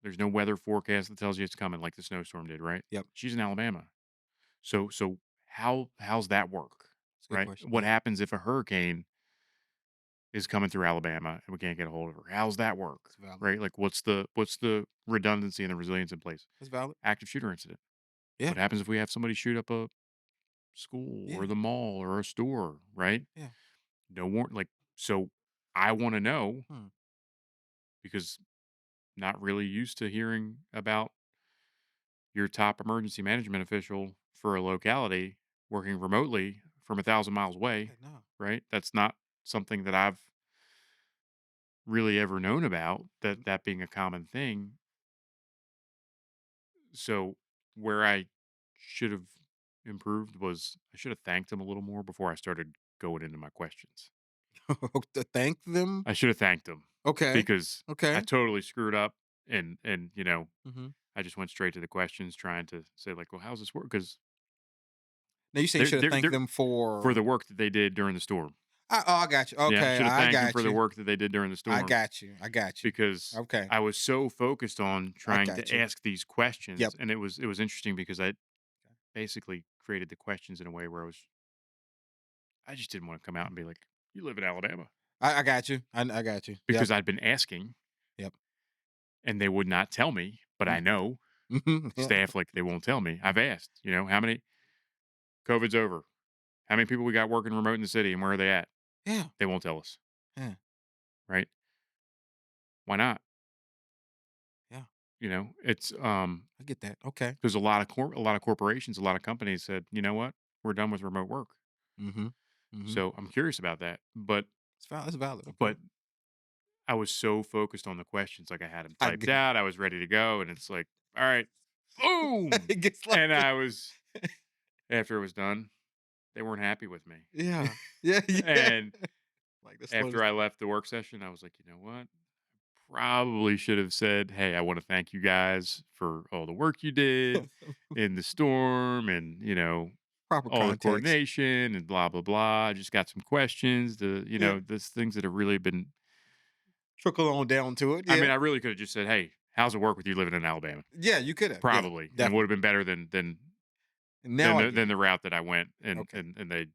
There's no weather forecast that tells you it's coming, like the snowstorm did, right? Yep. She's in Alabama, so how's that work, It's a good right? question. What Yeah. happens if a hurricane is coming through Alabama and we can't get a hold of her? How's that work, It's valid. right? Like what's the redundancy and the resilience in place? It's valid. Active shooter incident. Yeah. What happens if we have somebody shoot up a school Yeah. or the mall or a store, right? Yeah. No warrant. Like, so I want to know Hmm. because not really used to hearing about your top emergency management official for a locality working remotely from 1,000 miles away, Yeah. No. right? That's not something that I've really ever known about, that being a common thing. So where I should have improved was I should have thanked him a little more before I started going into my questions. To thank them. I should have thanked him Okay. because I Okay. totally screwed up, and Hmm. I just went straight to the questions trying to say like, well, how's this work? Because Now you say you they're should have they're thanked they're them for for. the work that they did during the storm. I got you. Yeah, Okay. should have I thanked them for got the you. work that they did during the I storm got you. I got you. because Okay. I was so focused on I trying got to you. ask these Yep. questions, and it was interesting because I basically created the questions in a way where I just didn't want to come out and be like, "You live in Alabama," I got you. I got you. Yep. because I'd been asking Yep. and they would not tell me, but I know Mm-hmm. Yeah. staff like they won't tell me. I've asked, how many COVID's over, how many people we got working remote in the city, and where are they at? Yeah. They won't tell us, Yeah. right? Why not? Yeah. It's I get that. Okay. There's a lot of corporations, a lot of companies said, you know what, we're done with remote work. Mm-hmm. Mm-hmm. So I'm curious about that, but It's valid. It's valid. Okay. but I was so focused on the questions, like I had them I typed get. out, I was ready to go, and it's like, all right, boom, It gets like. and I was after it was done, they weren't happy with me, Yeah. Yeah. Yeah. and Like the after slowest. I left the work session, I was like, you know what? Probably should have said, "Hey, I want to thank you guys for all the work you did in the storm and, Proper all the context. coordination and blah blah blah. I just got some questions, Yeah. there's things that have really been Trickle on down to it. I Yeah. mean, I really could have just said, "Hey, how's it work with you living in Alabama?" Yeah. You could have. Yeah. Probably. And it would Definitely. have been better than And now I get than it. the route that I went, and Okay. and and they,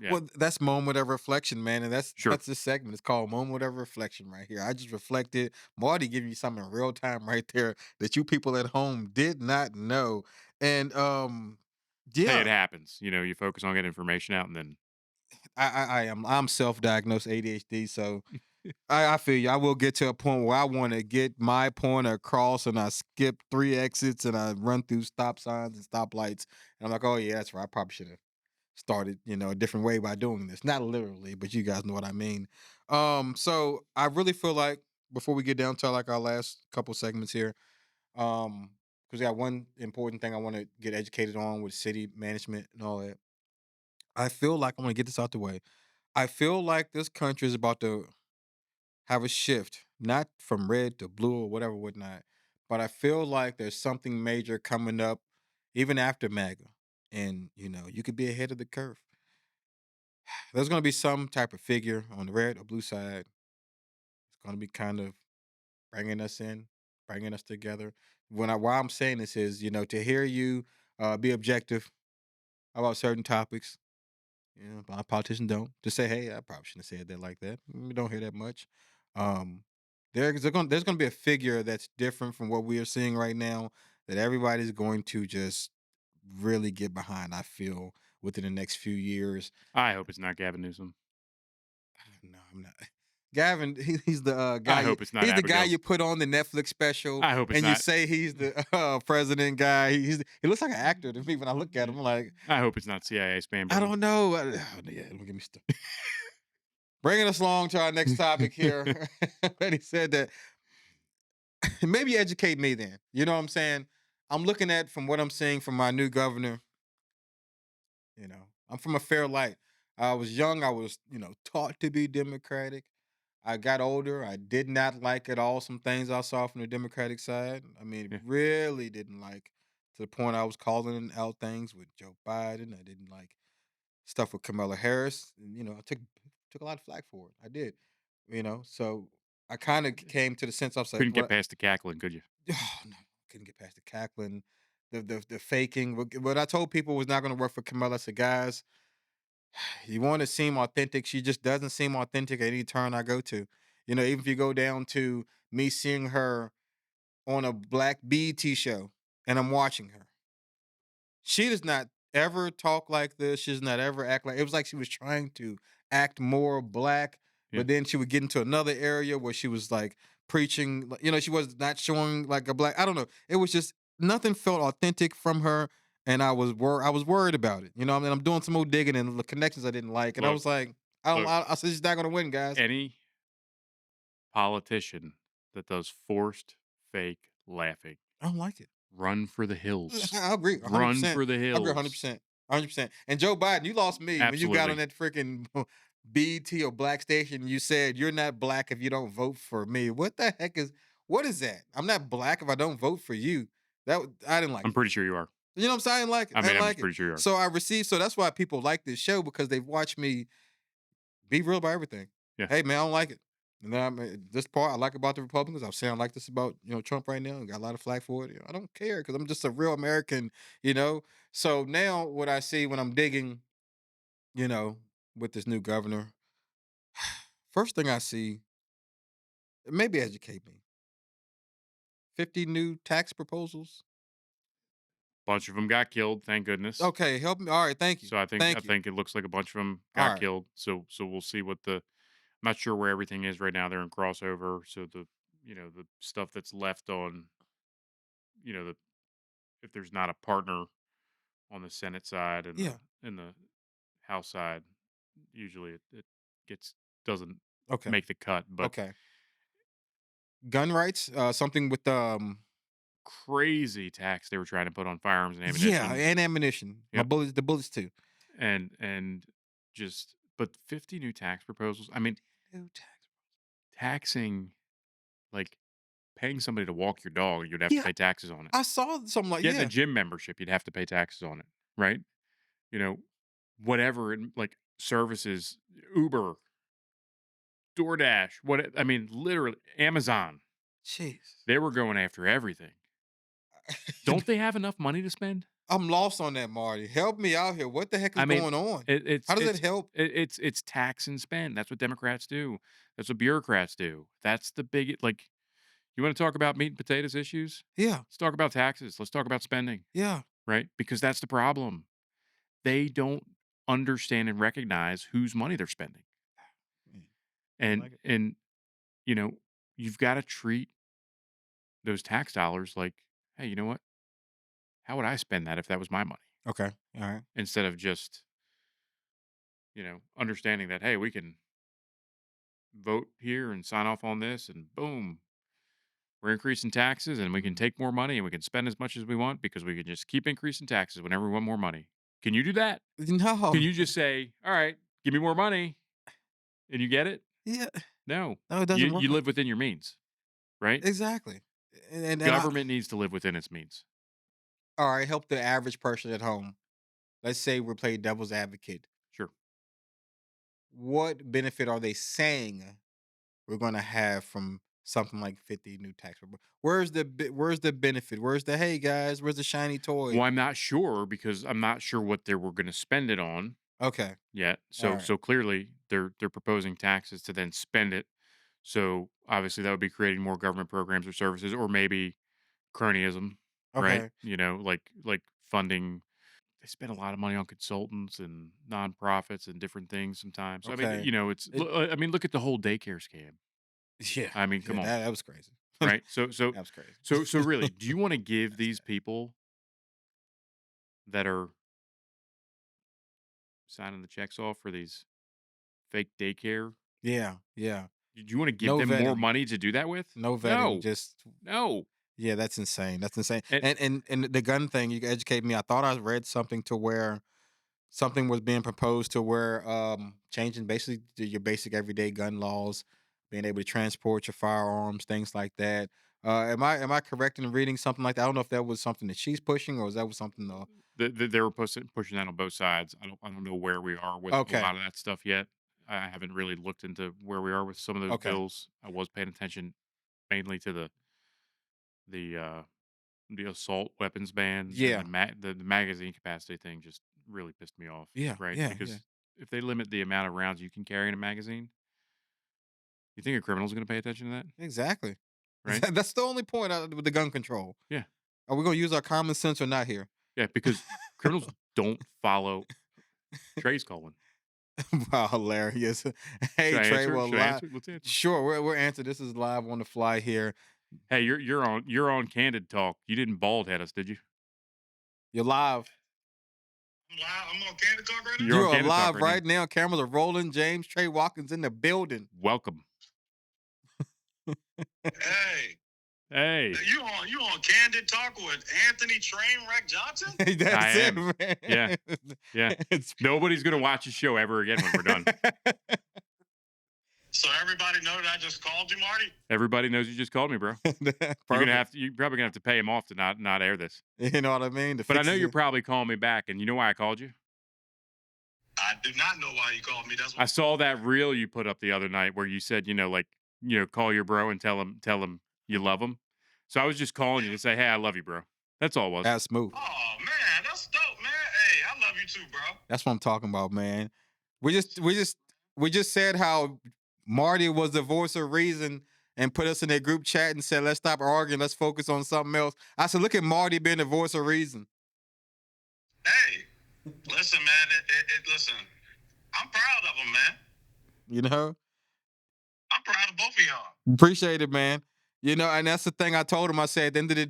Yeah, Well, that's moment of reflection, man, and that's sure. that's the segment. It's called moment of reflection right here. I just reflected. Marty giving you something in real time right there that you people at home did not know. And Hey, it yeah, happens. You know, you focus on getting information out, and then I'm self-diagnosed ADHD, so I feel you. I will get to a point where I want to get my point across, and I skip three exits, and I run through stop signs and stoplights. And I'm like, oh yeah, that's right. I probably should have started, a different way by doing this. Not literally, but you guys know what I mean. So I really feel like before we get down to like our last couple segments here, because I got one important thing I want to get educated on with city management and all that. I feel like I want to get this out the way. I feel like this country is about to have a shift, not from red to blue or whatever, whatnot. But I feel like there's something major coming up, even after MAGA. And you could be ahead of the curve. There's going to be some type of figure on the red or blue side. It's going to be kind of bringing us in, bringing us together. Why I'm saying this is, to hear you be objective about certain topics. A lot of politicians don't. To say, hey, I probably shouldn't have said that like that. We don't hear that much. Um, there's going to be a figure that's different from what we are seeing right now that everybody's going to just really get behind. I feel within the next few years. I hope it's not Gavin Newsom. No, I'm not. Gavin, he's the I guy. hope it's not He's the guy you Abigail's. put on the Netflix special, I hope it's and you not. say he's the president guy. He looks like an actor to me when I look at him. I'm like, I hope it's not CIA spam I balloon. don't know. Yeah, don't get me started. Bringing us along to our next topic here. And he said that maybe educate me then. You know what I'm saying? I'm looking at from what I'm seeing from my new governor. I'm from a fair light. I was young. I was, taught to be Democratic. I got older. I did not like at all some things I saw from the Democratic side. I mean, Yeah. really didn't like to the point I was calling out things with Joe Biden. I didn't like stuff with Kamala Harris. And, I took a lot of flack for it. I did. So I kind of came to the sense I was like, Couldn't get what? past the cackling, could you? Oh no, couldn't get past the cackling, the faking. What I told people was not going to work for Kamala. I said, guys, you want to seem authentic. She just doesn't seem authentic at any turn I go to. Even if you go down to me seeing her on a black BET show and I'm watching her. She does not ever talk like this. She does not ever act like it was like she was trying to act more black, Yeah. but then she would get into another area where she was like preaching, she was not showing like a black. I don't know. It was just nothing felt authentic from her. And I was worried about it. I mean, I'm doing some more digging and the connections I didn't like. And I Look, was like, I don't look, I said she's not gonna win, guys. any politician that does forced fake laughing, I don't like it. run for the hills. I agree Run 100%. for the I agree hills. 100%. 100%. And Joe Biden, you lost me when you got on Absolutely. that freaking BT or Black Station. You said you're not black if you don't vote for me. What is that? I'm not black if I don't vote for you. I didn't like I'm it. pretty sure you are. You know what I'm saying? I didn't like it. I I mean, didn't I'm like just it. pretty sure you are. So that's why people like this show because they've watched me be real about everything. Yeah. Hey man, I don't like it. And then this part I like about the Republicans. I'm saying I like this about Trump right now. And got a lot of flack for it. I don't care because I'm just a real American. You know. So now what I see when I'm digging, you know, with this new governor, first thing I see, maybe educate me. 50 new tax proposals. Bunch of them got killed, thank goodness. Okay, help me. All right, thank you, So I thank you. think it looks like a bunch of them All got right, killed. So we'll see what the I'm not sure where everything is right now. They're in crossover. So the stuff that's left on, the if there's not a partner on the Senate side and yeah, the House side, usually it gets doesn't okay, make the cut. But okay. Gun rights, something with crazy tax they were trying to put on firearms and yeah, ammunition. and ammunition. My Yep. bullets, the bullets too. And just but 50 new tax proposals. I mean, New tax. taxing like paying somebody to walk your dog, you'd have to Yeah, pay taxes on it. I saw something like Getting a yeah. gym membership, you'd have to pay taxes on it, right? You know, whatever like services, Uber, DoorDash, what I mean, literally Amazon. Jeez. They were going after everything. Don't they have enough money to spend? I'm lost on that, Marty. Help me out here. What the heck is I mean, going on? it, it's How does that it's help? it's tax and spend. That's what Democrats do. That's what bureaucrats do. That's the big like. You want to talk about meat and potatoes issues? Yeah, Let's talk about taxes. Let's talk about spending, yeah. right? Because that's the problem. They don't understand and recognize whose money they're spending. Mm, I And like it. and you know, you've got to treat those tax dollars like, hey, you know what? How would I spend that if that was my money? Okay. All right. Instead of just, understanding that, hey, we can vote here and sign off on this and boom, we're increasing taxes and we can Mhm. take more money and we can spend as much as we want because we can just keep increasing taxes whenever we want more money. Can you do that? No. Can you just say, all right, give me more money and you get it? Yeah. No. No, it You doesn't work you like live within your means, right? exactly. And I Government needs to live within its means. all right, help the average person at home. Let's say we're playing devil's advocate. Sure. What benefit are they saying we're gonna have from something like 50 new tax reform? Where's the benefit? Where's the hey guys? Where's the shiny toy? Well, I'm not sure because I'm not sure what they were going to spend it on Okay. yet. All So right. so clearly they're proposing taxes to then spend it. So obviously that would be creating more government programs or services or maybe cronyism, right? Okay. Like funding. They spend a lot of money on consultants and nonprofits and different things sometimes. So I mean, Okay. It I mean, look at the whole daycare scam. yeah. I mean, Yeah, come on, that was crazy. That right? was crazy. So really, do you want to give That's these crazy. people that are signing the checks off for these fake daycare? Yeah, yeah. Do you want to give No them more vetting. money to do that with? No vetting. No, Just no. yeah, that's insane. That's insane. And And the gun thing, you can educate me. I thought I read something to where something was being proposed to where changing basically your basic everyday gun laws, being able to transport your firearms, things like that. Am I correct in reading something like that? I don't know if that was something that she's pushing or is that was something they were pushing that on both sides. I don't know where we are with a okay. lot of that stuff yet. I haven't really looked into where we are with some of those Okay. bills. I was paying attention mainly to the uh, the assault weapons ban and Yeah. the magazine capacity thing. Just really pissed me off, Yeah. right? Yeah. Yeah. Because if they limit the amount of rounds you can carry in a magazine, you think a criminal's going to pay attention to that, Exactly. right? That's the only point with the gun control. Yeah, Are we gonna use our common sense or not here? yeah. Because criminals don't follow. Trey's calling. Wow, hilarious. Hey Should I Trey, answer? well Should I live. answer? Let's answer. Sure, we're answering. This is live on the fly here. Hey, you're on Candid Talk. You didn't bald head us, did you? You're live. I'm live. I'm on Candid Talk right now. You're You on are Candid Talk live right now. right now. Cameras are rolling. James Trey Watkins in the building. Welcome. Hey, Hey, you on Candid Talk with Anthony Trainwreck Johnson? I That's it, am. man. Yeah, yeah. It's Nobody's gonna watch the show ever again when we're done. So everybody know that I just called you, Marty. Everybody knows you just called me, bro. Perfect. You're probably gonna have to pay him off to not air this. You know what I mean? The But I know fixes you're it. probably calling me back, and you know why I called you? I do not know why you called me. That's I what. saw that reel you put up the other night where you said, call your bro and tell him you love him. So I was just calling you to say, hey, I love you, bro. That's all it was. That's smooth. Oh man, that's dope, man. Hey, I love you too, bro. That's what I'm talking about, man. We just we just we just said how Marty was the voice of reason and put us in that group chat and said, let's stop arguing, let's focus on something else. I said, look at Marty being the voice of reason. Hey, listen, man. Listen, I'm proud of him, man. You know? I'm proud of both of y'all. Appreciate it, man. You know, and that's the thing I told him. I said, at the end of the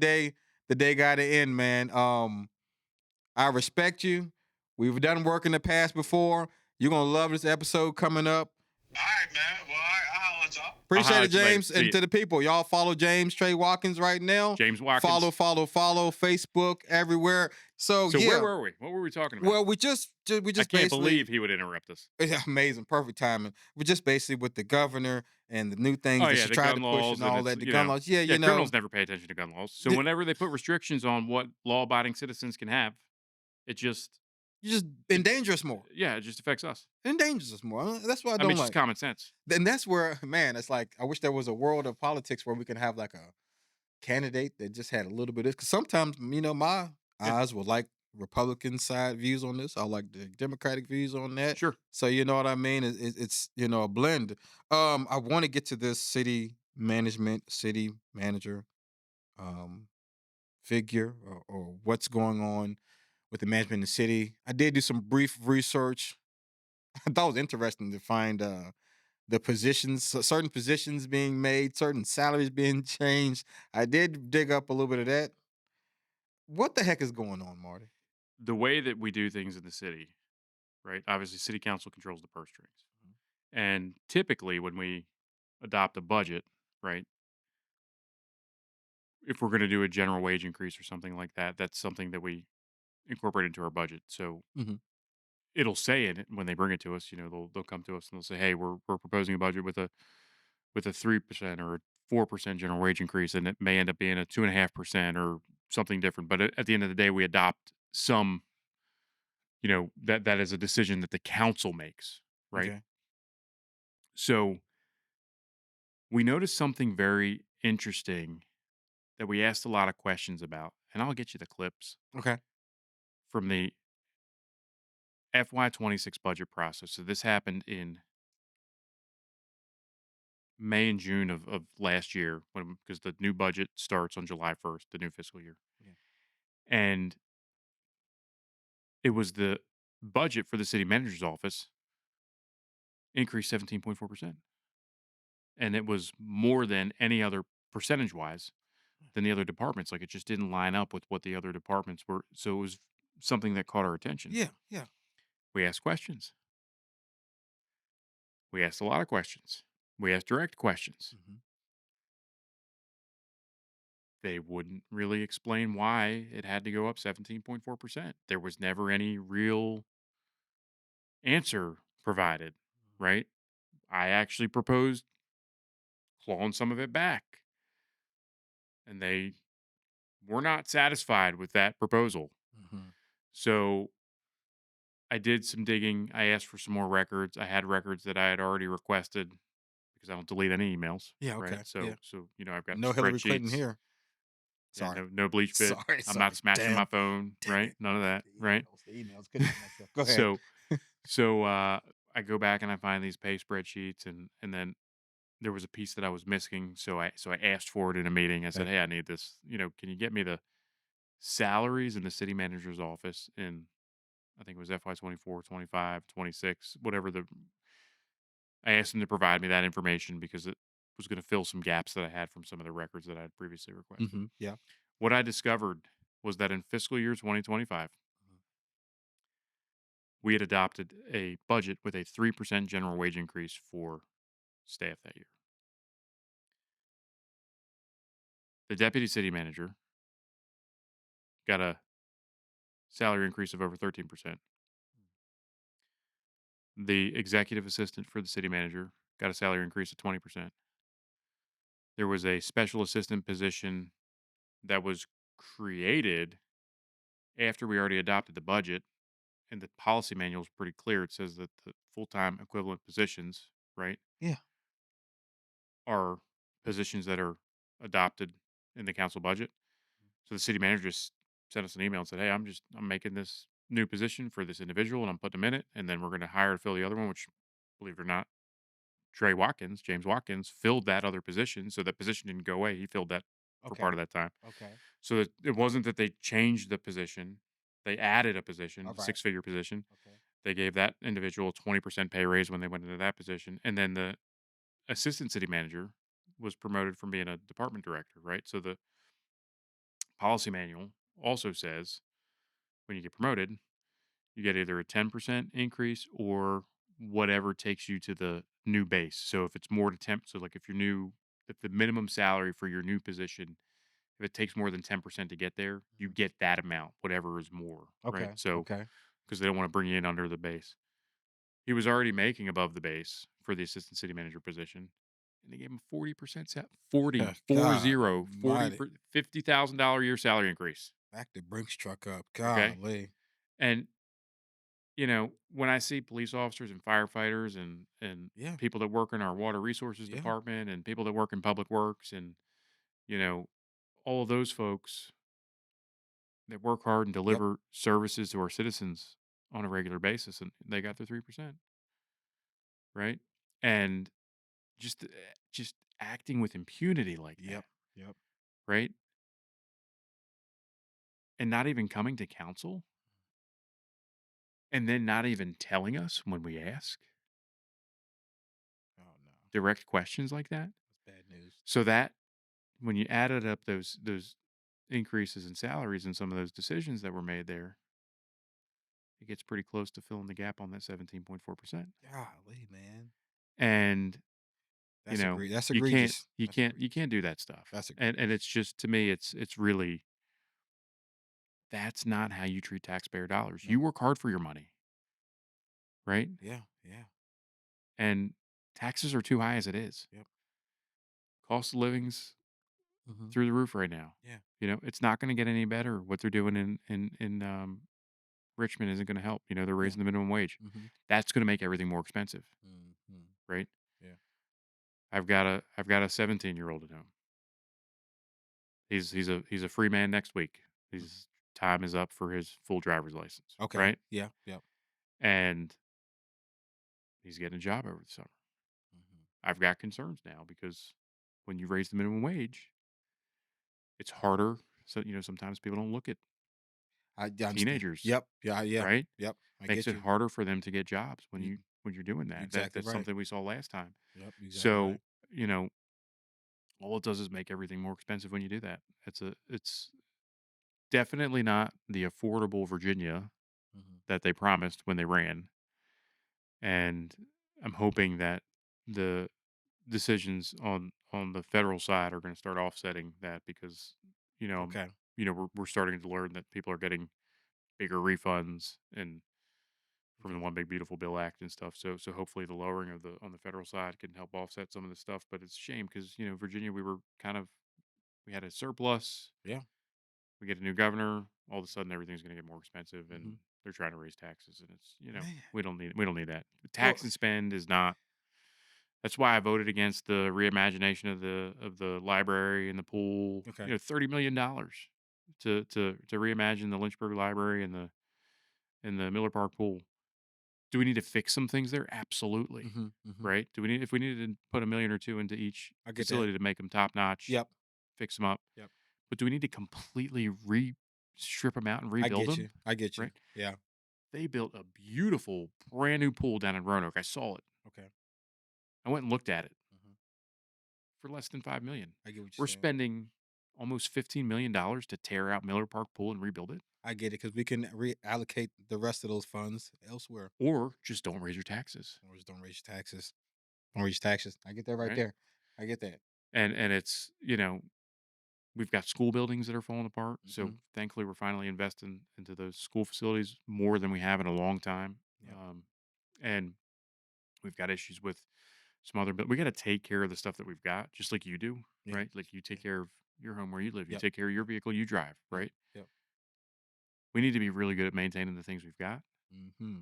day gotta end, man. I respect you. We've done work in the past before. You're gonna love this episode coming up. All right, man. Well, all right, I'll holler at y'all. I'll Appreciate holler it, at you later. James. See And ya. to the people, y'all follow James Trey Watkins right now. James Watkins. Follow Facebook everywhere. So, So yeah. where were we? What were we talking about? Well, we just I can't basically believe he would interrupt us. yeah, amazing, perfect timing. We're just basically with the governor and the new things Oh that yeah, she the tried to gun push laws and and all it's that. The gun laws, yeah, yeah, you know, criminals never pay attention to gun laws. So the, whenever they put restrictions on what law-abiding citizens can have, it just you just it, endanger us more. yeah, it just affects us. It endangers us more. That's what I I mean, don't it's just like. common sense. Then that's where, man, it's like I wish there was a world of politics where we can have like a candidate that just had a little bit of this. Because sometimes, my Yeah. eyes will like Republican side views on this. I like the Democratic views on that. Sure. So you know what I mean? It's a blend. I want to get to this city manager um figure, or what's going on with the management in the city. I did do some brief research. I thought it was interesting to find the positions, certain positions being made, certain salaries being changed. I did dig up a little bit of that. What the heck is going on, Marty? The way that we do things in the city, right? Obviously, city council controls the purse strings. And typically, when we adopt a budget, right, if we're going to do a general wage increase or something like that, that's something that we incorporate into our budget. So Hmm. it'll say in it when they bring it to us, they'll come to us and they'll say, "Hey, we're proposing a budget with a 3% or a 4% general wage increase, and it may end up being a 2.5% or something different." But at the end of the day, we adopt some, that is a decision that the council makes, right? Okay. So we noticed something very interesting that we asked a lot of questions about, and I'll get you the clips Okay. from the FY26 budget process. So this happened in May and June of last year, because the new budget starts on July 1st, the new fiscal year. Yeah. And it was the budget for the city manager's office increased 17.4%. And it was more than any other percentage wise than the other departments. Like, it just didn't line up with what the other departments were. So it was something that caught our attention. Yeah. Yeah. We asked questions. We asked a lot of questions. We asked direct questions. Hmm. They wouldn't really explain why it had to go up 17.4%. There was never any real answer provided, right? I actually proposed clawing some of it back, and they were not satisfied with that proposal. Hmm. So I did some digging. I asked for some more records. I had records that I had already requested because I don't delete any emails, Yeah. right? Okay. Yeah. So I've got No Hillary Clinton spreadsheets. here. Yeah, Sorry. no bleach bit. Sorry. I'm not Sorry. smashing my Damn. phone, Damn right? it. None of that, The right? emails. The emails. Couldn't help myself. Go ahead. So so I go back and I find these pay spreadsheets, and then there was a piece that I was missing. So I asked for it in a meeting. I said, Okay. "Hey, I need this. Can you get me the salaries in the city manager's office in, I think it was FY 24, 25, 26, whatever the." I asked them to provide me that information because it was going to fill some gaps that I had from some of the records that I had previously requested. Yeah. What I discovered was that in fiscal year 2025, Mhm. we had adopted a budget with a 3% general wage increase for staff that year. The deputy city manager got a salary increase of over 13%. The executive assistant for the city manager got a salary increase of 20%. There was a special assistant position that was created after we already adopted the budget, and the policy manual is pretty clear. It says that the full-time equivalent positions, right, Yeah. are positions that are adopted in the council budget. So the city manager just sent us an email and said, "Hey, I'm making this new position for this individual, and I'm putting them in it, and then we're going to hire to fill the other one." Which, believe it or not, James Watkins, filled that other position, so that position didn't go away. He filled that for part Okay. of that time. Okay. So it wasn't that they changed the position; they added a position, All a right. six-figure position. Okay. They gave that individual a 20% pay raise when they went into that position, and then the assistant city manager was promoted from being a department director. Right. So the policy manual also says when you get promoted, you get either a 10% increase or whatever takes you to the new base. So if it's more to temp, so like if the minimum salary for your new position, if it takes more than 10% to get there, you Mhm. get that amount, whatever is more, right? Okay. So Okay. because they don't want to bring you in under the base. He was already making above the base for the assistant city manager position. And they gave him 40% 40, 40, God 40, almighty. $50,000 a year salary increase. Back the Brinks truck up. Okay. Golly. And when I see police officers and firefighters and Yeah. people that work in our water resources Yeah. department and people that work in public works and you know all of those folks, that work hard and Yep. deliver services to our citizens on a regular basis, and they got their 3%, right? And just acting with impunity like Yep. that, Yep. right? And not even coming to council, and then not even telling us when we ask Oh no. direct questions like that. That's bad news. So that when you added up those increases in salaries and some of those decisions that were made there, it gets pretty close to filling the gap on that 17.4%. Golly, man. And That's that's you can't egregious. That's you egregious. can't do that stuff. That's And egregious. it's just to me it's really that's not how you treat taxpayer dollars. No. You work hard for your money, right? Yeah. Yeah. And taxes are too high as it is. Yep. Cost of living's Hmm. through the roof right now. Yeah. It's not going to get any better. What they're doing in Richmond isn't going to help. They're Yeah. raising the minimum wage. Hmm. That's going to make everything more expensive, Hmm. right? Yeah. I've got a 17-year-old at home. He's a free man next week. Mhm. His time is up for his full driver's license, Okay. right? Yeah. Yep. And he's getting a job over the summer. Hmm. I've got concerns now because when you raise the minimum wage, it's harder. So sometimes people don't look at I understand. teenagers, Yep. Yeah. Yeah. right? Yep. I Makes get it you. harder for them to get jobs when You you're doing you're that. exactly That's right. something we saw last time. Yep. You're exactly So right. you know, all it does is make everything more expensive when you do that. It's definitely not the affordable Virginia Hmm. that they promised when they ran, and I'm hoping that the decisions on the federal side are going to start offsetting that because you know Okay. we're starting to learn that people are getting bigger refunds and from the Okay. One Big Beautiful Bill Act and stuff. So hopefully the lowering of the on the federal side can help offset some of this stuff. But it's a shame because Virginia we had a surplus. Yeah. We get a new governor. All of a sudden everything's going to get more expensive, and Hmm. they're trying to raise taxes, and it's Man. we don't need that. Well. Tax and spend is not. That's why I voted against the reimagination of the library and the pool. Okay. $30 million to reimagine the Lynchburg Library and the Miller Park pool. Do we need to fix some things there? Absolutely. Hmm. Hmm. Right? If we needed to put a million or two into each I get that. facility to make them top notch, Yep. fix them up. Yep. But do we need to completely strip them out and I rebuild get them? you. I get you. Right? Yeah. They built a beautiful brand new pool down in Roanoke. I saw it. Okay. I went and looked at it Hmm. for less than 5 million. I get what We're you're saying. spending almost $15 million to tear out Miller Park Pool and rebuild it, I get it because we can reallocate the rest of those funds elsewhere, or just don't raise your taxes, or just don't raise your taxes. Don't raise your taxes. I get that right right? there. I get that. And it's we've got school buildings that are falling apart. So Hmm. thankfully, we're finally investing into those school facilities more than we have in a long time. Yep. And we've got issues with some other, but we got to take care of the stuff that we've got, just like you do, Yeah. right? Like you Yeah. take care of your home where you live, you Yep. take care of your Yep. vehicle you drive, Yep. right? Yep. We need to be really good at maintaining the things we've got Hmm.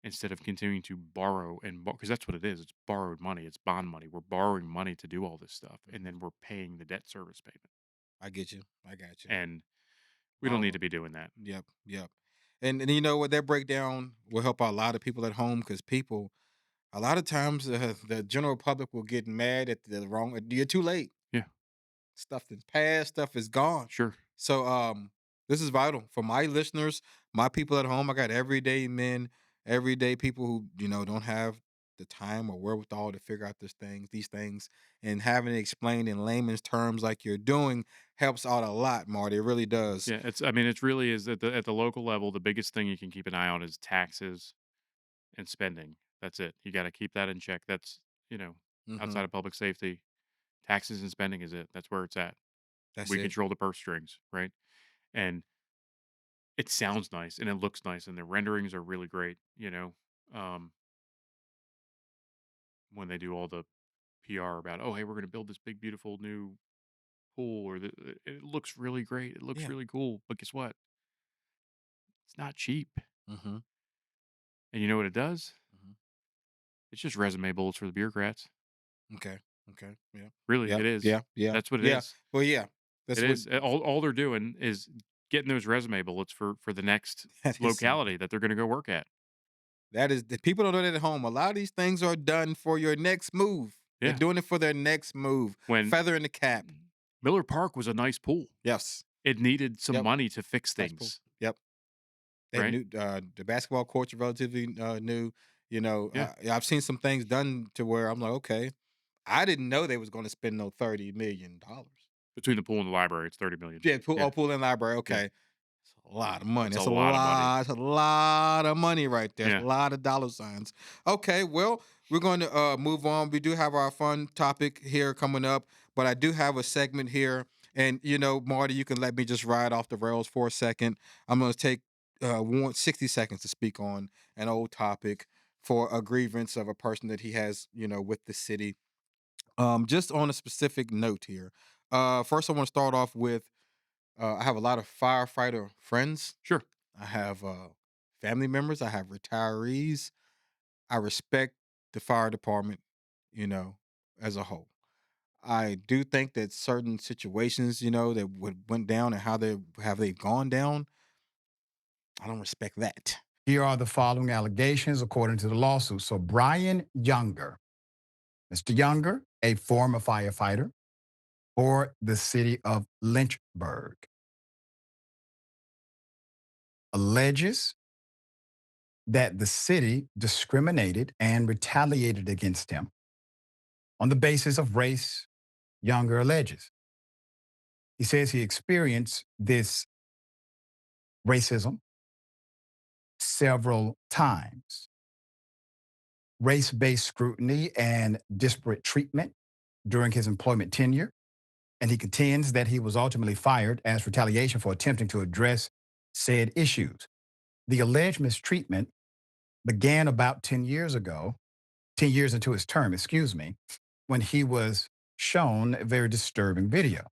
instead of continuing to borrow and because that's what it is. It's borrowed money. It's bond money. We're borrowing money to do all this stuff, and Hmm. then we're paying the debt service payment. I get you. I got you. And we don't need Um. to be doing that. Yep. Yep. And you know what? That breakdown will help out a lot of people at home because people a lot of times the general public will get mad at the wrong. You're too late. Yeah, Stuff that's past, stuff is gone. sure. So this is vital for my listeners, my people at home. I got everyday men, everyday people who, don't have the time or wherewithal to figure out these things, and having it explained in layman's terms like you're doing helps out a lot, Marty. It really does. Yeah, I mean, it's really is at the local level, the biggest thing you can keep an eye on is taxes and spending. That's it. You got to keep that in check. That's, you know, Hmm. outside of public safety, taxes and spending is it. That's where it's at. That's We it. control the purse strings, right? And it sounds nice and it looks nice and the renderings are really great, um, when they do all the PR about, oh, hey, we're going to build this big, beautiful new pool or it looks really great. It looks Yeah. really cool. But guess what? It's not cheap. Hmm. And you know what it does? Hmm. It's just resume bullets for the bureaucrats. Okay. Okay. Yeah. Really, Yeah. it is. Yeah. Yeah. That's what it Yeah. is. Well, yeah. It That's what. is. All they're doing is getting those resume bullets for the next That is locality that they're going to go work at. that is the people don't know that at home. A lot of these things are done for your next move. They're Yeah. doing it for their next move. When Feather in the cap. Miller Park was a nice pool. Yes. It needed some Yep. money to fix Nice pool. things, Yep. That right? new the basketball courts are relatively new. Yeah. I've seen some things done to where I'm like, okay, I didn't know they was going to spend no $30 million. Between the pool and the library, it's 30 million. Yeah, Yeah. pool and library. Yeah. Okay, it's a lot of money. That's a That's a lot of money. lot. That's a lot of money right there. That's a Yeah. lot of dollar signs. Okay, well, we're going to move on. We do have our fun topic here coming up, but I do have a segment here, and Marty, you can let me just ride off the rails for a second. I'm going to take 60 seconds to speak on an old topic for a grievance of a person that he has, with the city. Just on a specific note here. First, I want to start off with I have a lot of firefighter friends. Sure. I have family members. I have retirees. I respect the fire department, you know, as a whole. I do think that certain situations, that went down and how they've gone down, I don't respect that. Here are the following allegations according to the lawsuit. So, Brian Younger, Mr. Younger, a former firefighter for the city of Lynchburg, alleges that the city discriminated and retaliated against him on the basis of race. Younger alleges. He says he experienced this racism several times. Race based scrutiny and disparate treatment during his employment tenure. And he contends that he was ultimately fired as retaliation for attempting to address said issues. The alleged mistreatment began about 10 years ago, 10 years into his term, when he was shown a very disturbing video.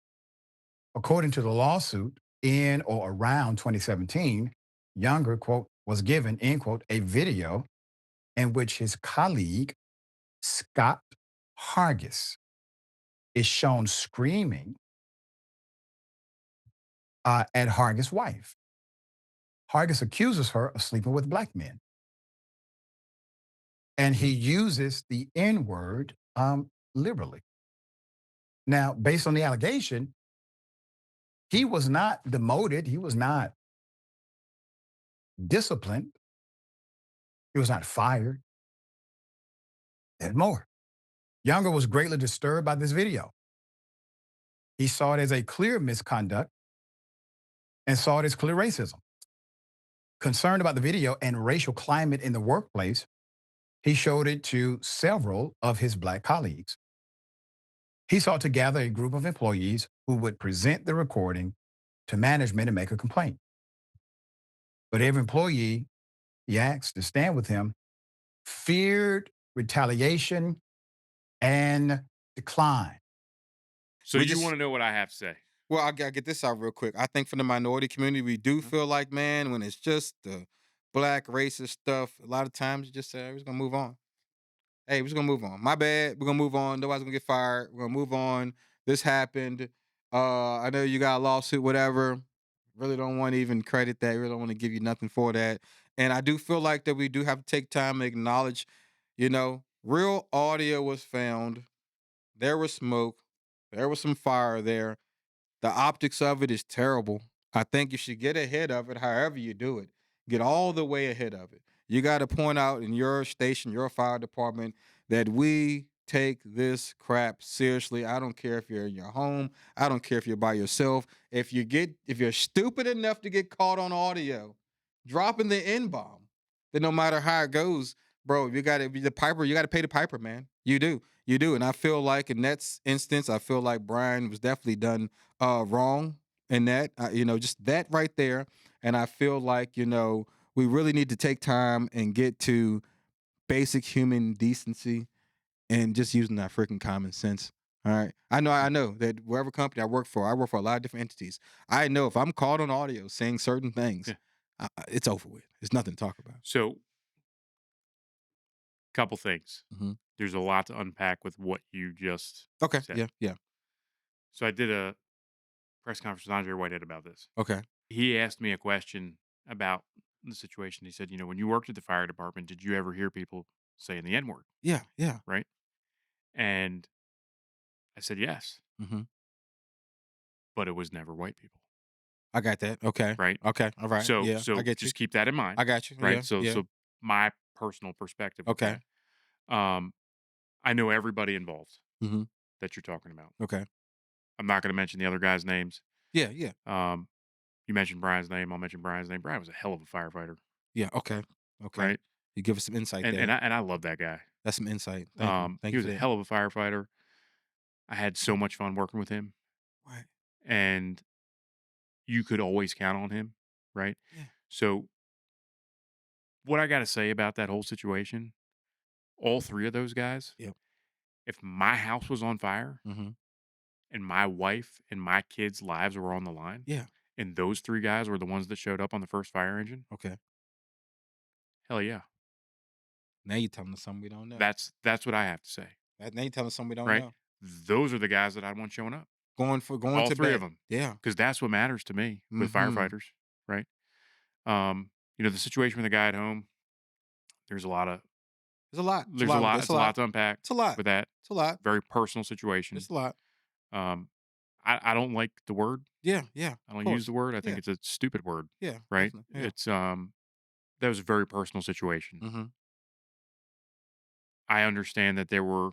According to the lawsuit, in or around 2017, Younger, quote, was given, end quote, a video in which his colleague, Scott Hargis, is shown screaming at Hargis' wife. Hargis accuses her of sleeping with black men. And he uses the N word liberally. Now, based on the allegation, he was not demoted, he was not disciplined, he was not fired, and more. Younger was greatly disturbed by this video. He saw it as a clear misconduct and saw it as clear racism. Concerned about the video and racial climate in the workplace, he showed it to several of his black colleagues. He sought to gather a group of employees who would present the recording to management and make a complaint. But every employee he asked to stand with him feared retaliation and decline. So We you just want to know what I have to say? Well, I gotta get this out real quick. I think for the minority community, we do feel like, man, when it's just the black racist stuff, a lot of times you just say, "Hey, we're just gonna move on. Hey, we're just gonna move on. My bad. We're gonna move on. Nobody's gonna get fired. We're gonna move on. This happened. I know you got a lawsuit, whatever. Really don't want to even credit that. Really don't want to give you nothing for that. And I do feel like that we do have to take time to acknowledge, real audio was found. There was smoke. There was some fire there. The optics of it is terrible. I think you should get ahead of it however you do it. Get all the way ahead of it. You got to point out in your station, your fire department, that we take this crap seriously. I don't care if you're in your home. I don't care if you're by yourself. If you're stupid enough to get caught on audio, dropping the N bomb, then no matter how it goes, bro, you got to be the piper. You got to pay the piper, man. You do. You do. And I feel like in that instance, I feel like Brian was definitely done wrong in that, just that right there. And I feel like, we really need to take time and get to basic human decency and just using that freaking common sense. All right. I know that wherever company I work for a lot of different entities. I know if I'm caught on audio saying certain things, Yeah. it's over with. It's nothing to talk about. So, couple things. Hmm. There's a lot to unpack with what you just Okay. said. Yeah. Yeah. So I did a press conference with Andre Whitehead about this. Okay. he asked me a question about the situation. He said, "You know, when you worked at the fire department, did you ever hear people saying the N word?" Yeah, yeah. Right? And I said, "Yes," Mhm. but it was never white people. I got that. Okay. Right? Okay. All right. So Yeah, I so get you. just keep that in mind. I got you. Right? Yeah, So yeah. so my personal perspective with Okay. that. Um, I know everybody involved Mhm. that you're talking about. Okay. I'm not going to mention the other guys' names. Yeah, yeah. Um, you mentioned Brian's name. I'll mention Brian's name. Brian was a hell of a firefighter, Yeah, okay. Okay. right? You give us some insight And there. I love that guy. That's some insight. Thank you. Thank He you was for a that. hell of a firefighter. I had so much fun working with him, Right. and you could always count on him, right? Yeah. So, what I got to say about that whole situation, all three of those guys, Yep. if my house was on fire Mhm. and my wife and my kids' lives were on the line, Yeah. and those three guys were the ones that showed up on the first fire engine, Okay. hell yeah. Now you're telling us something we don't know. That's what I have to say, Now you're telling us something we don't right? know. Those are the guys that I want showing up, Going all to three of bat. them, Yeah. because that's what matters to me with Mhm. firefighters, right? You know, the situation with the guy at home, there's a lot of It's a lot. It's a there's a lot. lot It's it's a a lot lot. to unpack It's a lot. with that. It's a lot. Very personal situation. It's a lot. Um, I don't like the word. Yeah, yeah. I Of don't use course. the word. I think Yeah. it's a stupid word, Yeah, right? definitely. Yeah. It's that was a very personal situation. Mhm. I understand that there were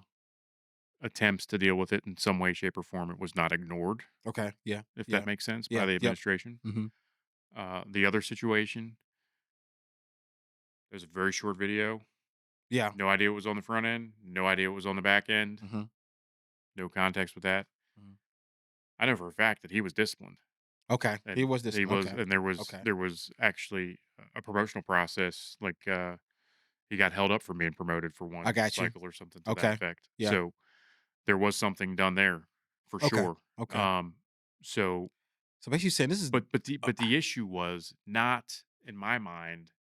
attempts to deal with it in some way, shape, or form. It was not ignored, Okay. Yeah. if that Yeah. makes sense, by Yeah. the Yep. administration. Mhm. The other situation, there's a very short video. Yeah. No idea what was on the front end. No idea what was on the back end. Mhm. No context with that. Mhm. I know for a fact that he was disciplined, Okay. He and was this he one. was, Okay. and Okay. there was actually a promotional process. Like he got held up from being promoted for I one got you. cycle or something to that Okay. effect. Yeah. So there was something done there for Okay. sure. Okay. Um, so, So basically saying this is but the issue was not in my mind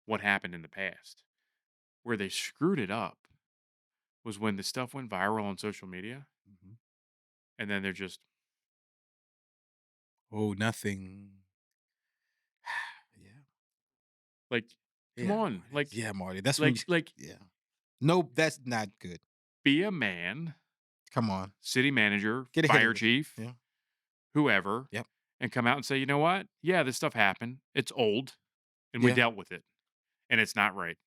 what happened in the past. Where they screwed it up was when the stuff went viral on social media, Mhm. and then they're just Oh, nothing. Yeah. like, come Yeah, on, Marty. Yeah, Marty. That's when you like yeah. Nope, that's not good. be a man, Come on. city manager, Get ahead of fire this. chief, Yeah. whoever, Yep. and come out and say, you know what? Yeah, this stuff happened. It's old, and we Yeah. dealt with it, and it's not right.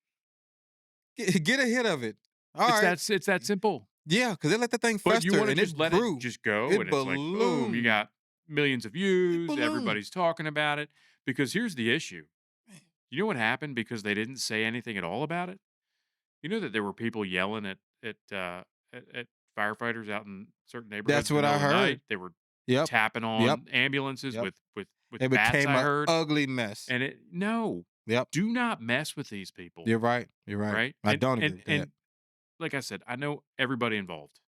Get ahead of it. All right. It's that simple. Yeah, because they let that thing But you fester want to and just it let it grew. just go, It and it's like, boom, you ballooned. got millions of It views. ballooned. Everybody's talking about it. Because here's the issue. Man. You know what happened because they didn't say anything at all about it? You know that there were people yelling at firefighters out in certain neighborhoods That's in the what middle I of the night. heard. They were Yep. tapping Yep. on ambulances Yep. with It bats, became I a heard. ugly mess. And it no, Yep. do not mess with these people, You're right. You're right. right? I don't agree with that. And like I said, I know everybody involved.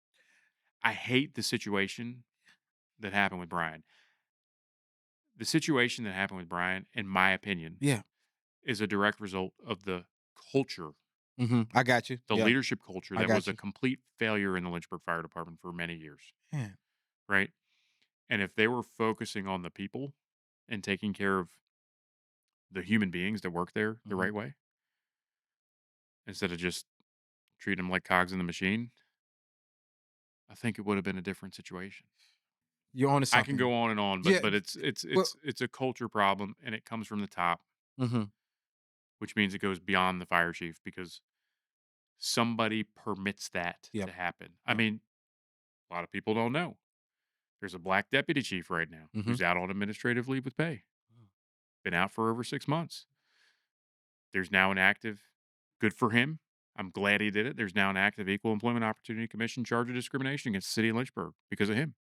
I hate the situation that happened with Brian. The situation that happened with Brian, in my opinion, Yeah. is a direct result of the culture, I got you. the Yeah. leadership culture I that was got a you. complete failure in the Lynchburg Fire Department for many years, Man. right? And if they were focusing on the people and taking care of the human beings that work there the Mhm. right way, instead of just treating them like cogs in the machine, I think it would have been a different situation. You're onto I can something. go on and on, Yeah. but Well. it's a culture problem, and it comes from the top, Mhm. which means it goes beyond the fire chief because somebody permits that Yep. to happen. I Yep. mean, a lot of people don't know. There's a black deputy chief right now Mhm. who's out on administrative leave with pay. Been out for over 6 months. There's now an active, good for him. I'm glad he did it. There's now an active Equal Employment Opportunity Commission charge of discrimination against the city of Lynchburg because of him,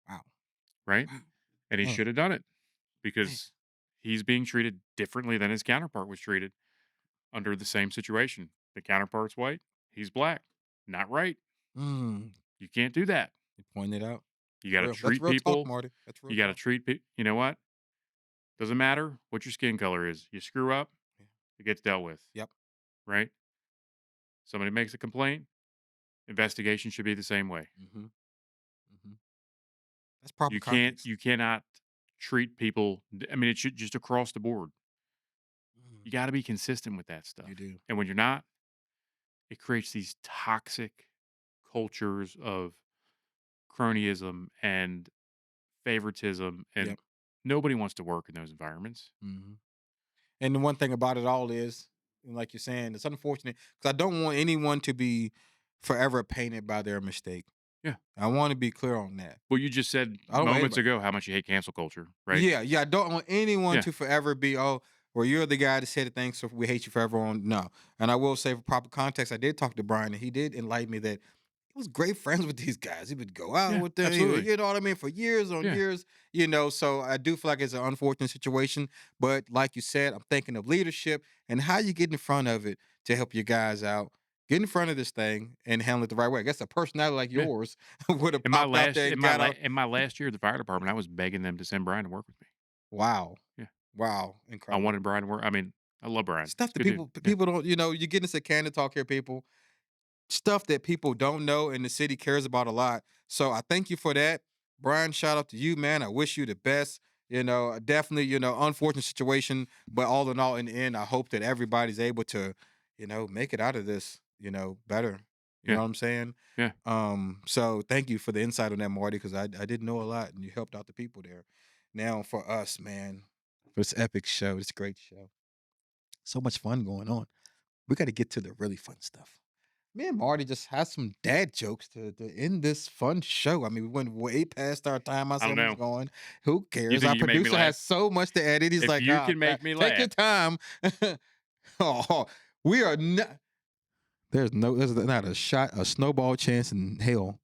Wow. right? Wow. And he Man. should have done it Man. because he's being treated differently than his counterpart was treated under the same situation. The counterpart's white, he's black. Not right. Mm. You can't do that. You pointed out. You got to Real. That's treat real talk, people. Marty. That's real You got to talk. treat people. You know what? Doesn't matter what your skin color is. You screw up, Yeah. it gets dealt with, Yep. right? Somebody makes a complaint, investigation should be the same way. Mhm. Mhm. That's proper context. You cannot treat people. I mean, it should just across the board. Mhm. You got to be consistent with that You stuff. do. And when you're not, it creates these toxic cultures of cronyism and favoritism, and Yep. nobody wants to work in those environments. Mhm. And the one thing about it all is, and like you're saying, it's unfortunate because I don't want anyone to be forever painted by their mistake. Yeah. I want to be clear on that. Well, you just said I don't want moments anybody. ago how much you hate cancel culture, right? Yeah, yeah. I don't want anyone Yeah. to forever be, oh, well, you're the guy that said the thing, so we hate you forever on. No. And I will say, for proper context, I did talk to Brian, and he did enlighten me that he was great friends with these guys. He would go out Yeah. with them, Absolutely. you know what I mean, for years on Yeah. years, So I do feel like it's an unfortunate situation. But like you said, I'm thinking of leadership and how you get in front of it to help your guys out. Get in front of this thing and handle it the right way. I guess a personality like Yeah. yours would have popped out there and got a In my last year at the fire department, I was begging them to send Brian to work with me. wow. Yeah. Wow. I Incredible. wanted Brian to work. I mean, I love Brian. Stuff He's a that good dude. Yeah. people don't, you get into Candid Talk here, people. Stuff that people don't know and the city cares about a lot. So I thank you for that. Brian, shout out to you, man. I wish you the best. Definitely, unfortunate situation, but all in all, in the end, I hope that everybody's able to, make it out of this, better. You know Yeah. what I'm saying? Yeah. So thank you for the insight on that, Marty, because I didn't know a lot and you helped out the people there. Now for us, man, for this epic show, this great show. So much fun going on. We got to get to the really fun stuff. Me and Marty just had some dad jokes to end this fun show. I mean, we went way past our time. I I said don't we was know. going. Who You cares? think Our you can make me producer laugh? has so much to edit. He's If like, you ah, can make me take your laugh, time. Oh, we are not. There's not a shot, a snowball chance in hell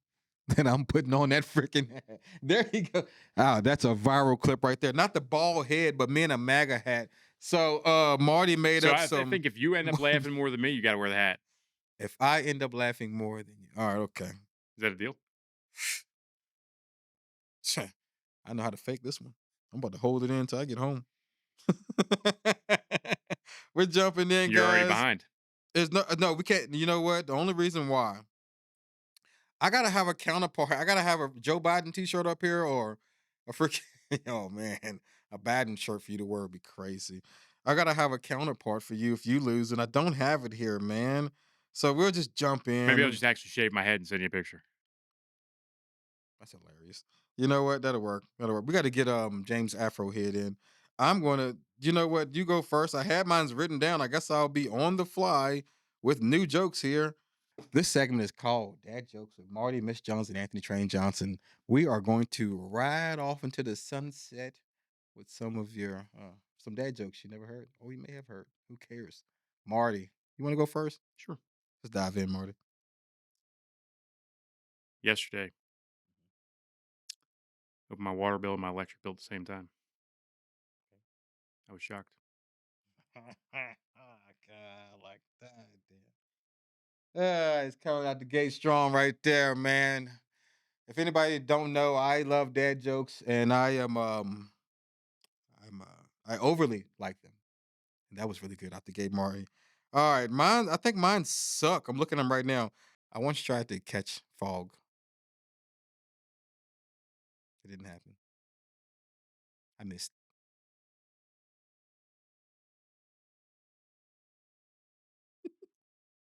that I'm putting on that freaking hat. There you go. Ah, that's a viral clip right there. Not the bald head, but me in a MAGA hat. So Marty made so up I some. think if you end up laughing more than me, you got to wear the hat. If I end up laughing more than you, all right, okay. Is that a deal? I know how to fake this one. I'm about to hold it in until I get home. We're jumping in, You're already guys. behind. There's no, we can't. You know what? The only reason why I gotta have a counterpart. I gotta have a Joe Biden T-shirt up here or a freaking oh man, a Biden shirt for you to wear would be crazy. I gotta have a counterpart for you if you lose, and I don't have it here, man. So we'll just jump Maybe I'll in. just actually shave my head and send you a picture. That's hilarious. You know what? That'll work. That'll work. We got to get James Afro head in. I'm gonna. You know what? You go first. I had mine's written down. I guess I'll be on the fly with new jokes here. This segment is called Dad Jokes with Marty Misjuns and Anthony Train Johnson. We are going to ride off into the sunset with some of your some dad jokes you never heard or you may have heard. Who cares? Marty, you want to go first? Sure. Let's dive in, Marty. Yesterday, opened my water bill and my electric bill at the same time. I was shocked. Oh, God, like that. It's coming out the gate strong right there, man. If anybody don't know, I love dad jokes, and I overly like them. And that was really good out the gate, Marty. All right, mine. I think mine suck. I'm looking at them right now. I once tried to catch fog. It didn't happen. I missed.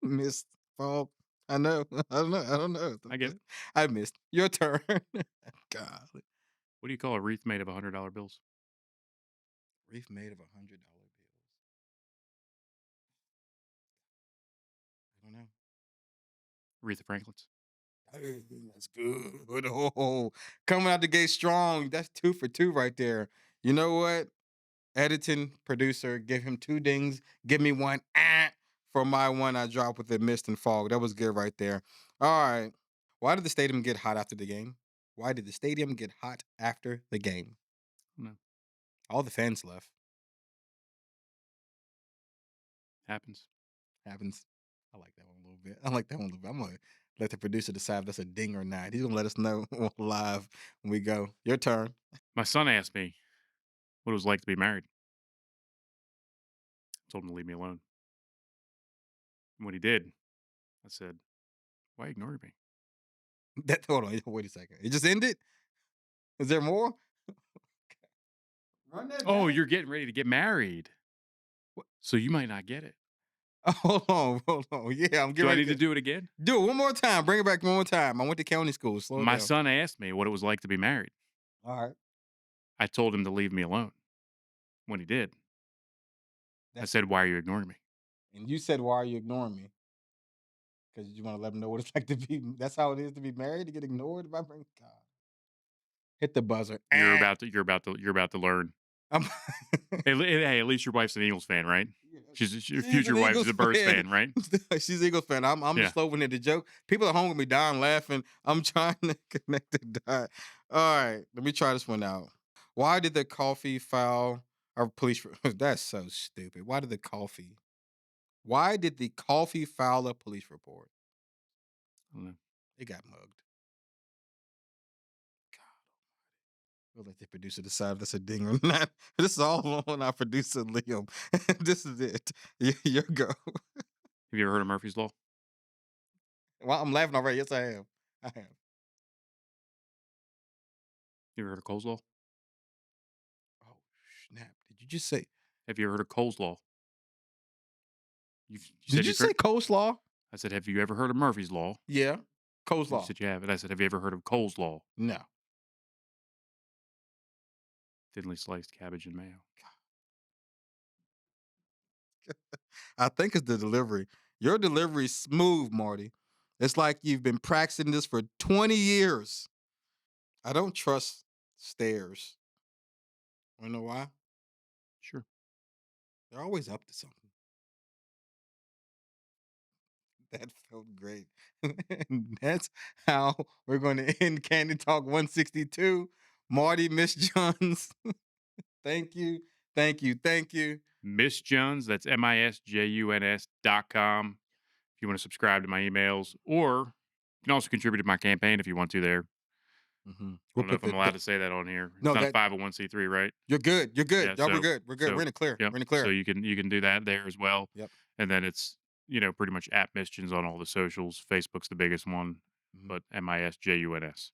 Missed fog. I know. I don't know. I don't know. I get it. I missed. Your turn. God, What do you call a wreath made of $100 bills? reef made of $100 bills. I don't know. Wreath of Franklin's. Hey, that's good. Oh, coming out the gate strong. That's 2 for 2 right there. You know what? Editing producer, give him 2 dings. Give me one for my one I dropped with the mist and fog. That was good right there. All right. Why did the stadium get hot after the game? Why did the stadium get hot after the game? No, All the fans left. happens. Happens. I like that one a little bit. I like that one a little bit. I'm gonna let the producer decide if that's a ding or not. He's gonna let us know live when we go. Your turn. My son asked me what it was like to be married. I told him to leave me alone. And when he did, I said, "Why ignore me?" That hold on, wait a second. It just ended? Is there more? Run that Oh, back. you're getting ready to get married. So you might not get it. Hold on, hold on. Yeah, I'm getting Do I ready need to to do it again? do it one more time. Bring it back one more time. I went to county school. Slow it My down. son asked me what it was like to be married. All right. I told him to leave me alone. When he did, I That's said, "Why are you ignoring me?" and you said, "Why are you ignoring me?" Because you want to let them know what it's like to be. That's how it is to be married, to get ignored by bring God. Hit the buzzer. You're about to learn. I'm Hey, at least your wife's an Eagles fan, right? Yeah, Your she's an future wife's Eagles a Bears fan. fan, right? She's an Eagles fan. I'm the Yeah. slow one at the joke. People at home gonna be dying laughing. I'm trying to connect the dot. All right, let me try this one out. Why did the coffee file or police? That's so stupid. Why did the coffee? Why did the coffee file a police report? I don't know. It got mugged. We'll let the producer decide if that's a ding or not. This is all on our producer Liam. This is it. Your go. Have you ever heard of Murphy's Law? Well, I'm laughing already. Yes, I am. I have. You ever heard of Cole's Law? Oh snap! Did you just say? Have you ever heard of Cole's Law? You Did said you you've say heard. coleslaw? I said, "Have you ever heard of Murphy's Law?" Yeah, And you coleslaw. said you have. And I said, "Have you ever heard of Cole's Law?" No. Thinly sliced cabbage and mayo. I think it's the delivery. Your delivery is smooth, Marty. It's like you've been practicing this for 20 years. I don't trust stairs. You know why? Sure. They're always up to something. That felt great. And that's how we're going to end Candid Talk 162. Marty Misjuns, thank you, thank you, thank you. Misjuns. That's MISJUNS.com. If you want to subscribe to my emails, or you can also contribute to my campaign if you want to there. I We'll don't know put if I'm allowed to say that on here. It's no, not a that 501c3, right? you're good. You're good. Yeah, Y'all, we're good. We're good. We're in the clear. yep. We're in the So clear. you can do that there as well. Yep. And then it's, pretty much at Misjuns on all the socials. Facebook's the biggest one, Mhm. but MISJUNS.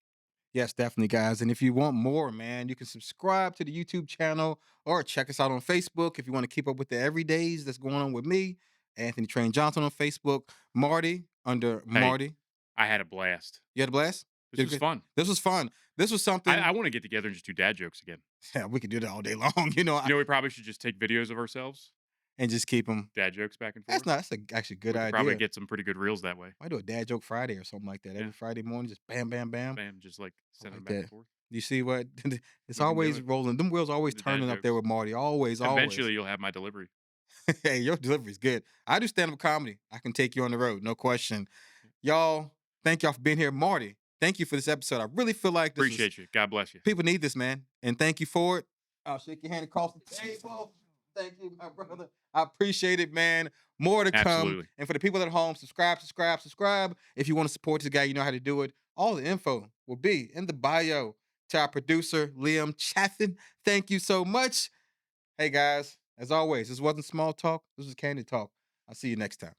Yes, definitely, guys. And if you want more, man, you can subscribe to the YouTube channel or check us out on Facebook if you want to keep up with the everydays that's going on with me, Anthony Train Johnson on Facebook, Marty under Hey, Marty. I had a blast. You had a blast? This You're was good. fun. This was fun. This was something. I want to get together and just do dad jokes again. Yeah, we could do that all day long, you know, We probably should just take videos of ourselves, and just keep them. dad jokes back and That's forth. not. That's actually a good We could probably idea. get some pretty good reels that way. I do a dad joke Friday or something like that Yeah. every Friday morning. Just bam, bam, bam. Bam, just like I send them like back and that. forth. You see what? It's We can do always it. rolling. Them wheels always The dad turning up there jokes. with Marty. Always, always. Eventually, you'll have my delivery. Hey, your delivery's good. I do stand up comedy. I can take you on the road, no question. Yeah. Y'all, thank y'all for being here. Marty, thank you for this episode. I really feel like this was Appreciate you. God bless you. people need this, man. And thank you for it. I'll shake your hand across the table. Thank you, my brother. I appreciate it, man. More to come. Absolutely. And for the people at home, subscribe, subscribe, subscribe. If you want to support this guy, you know how to do it. All the info will be in the bio. To our producer, Liam Chaffin, thank you so much. Hey, guys, as always, this wasn't small talk. This was Candid Talk. I'll see you next time.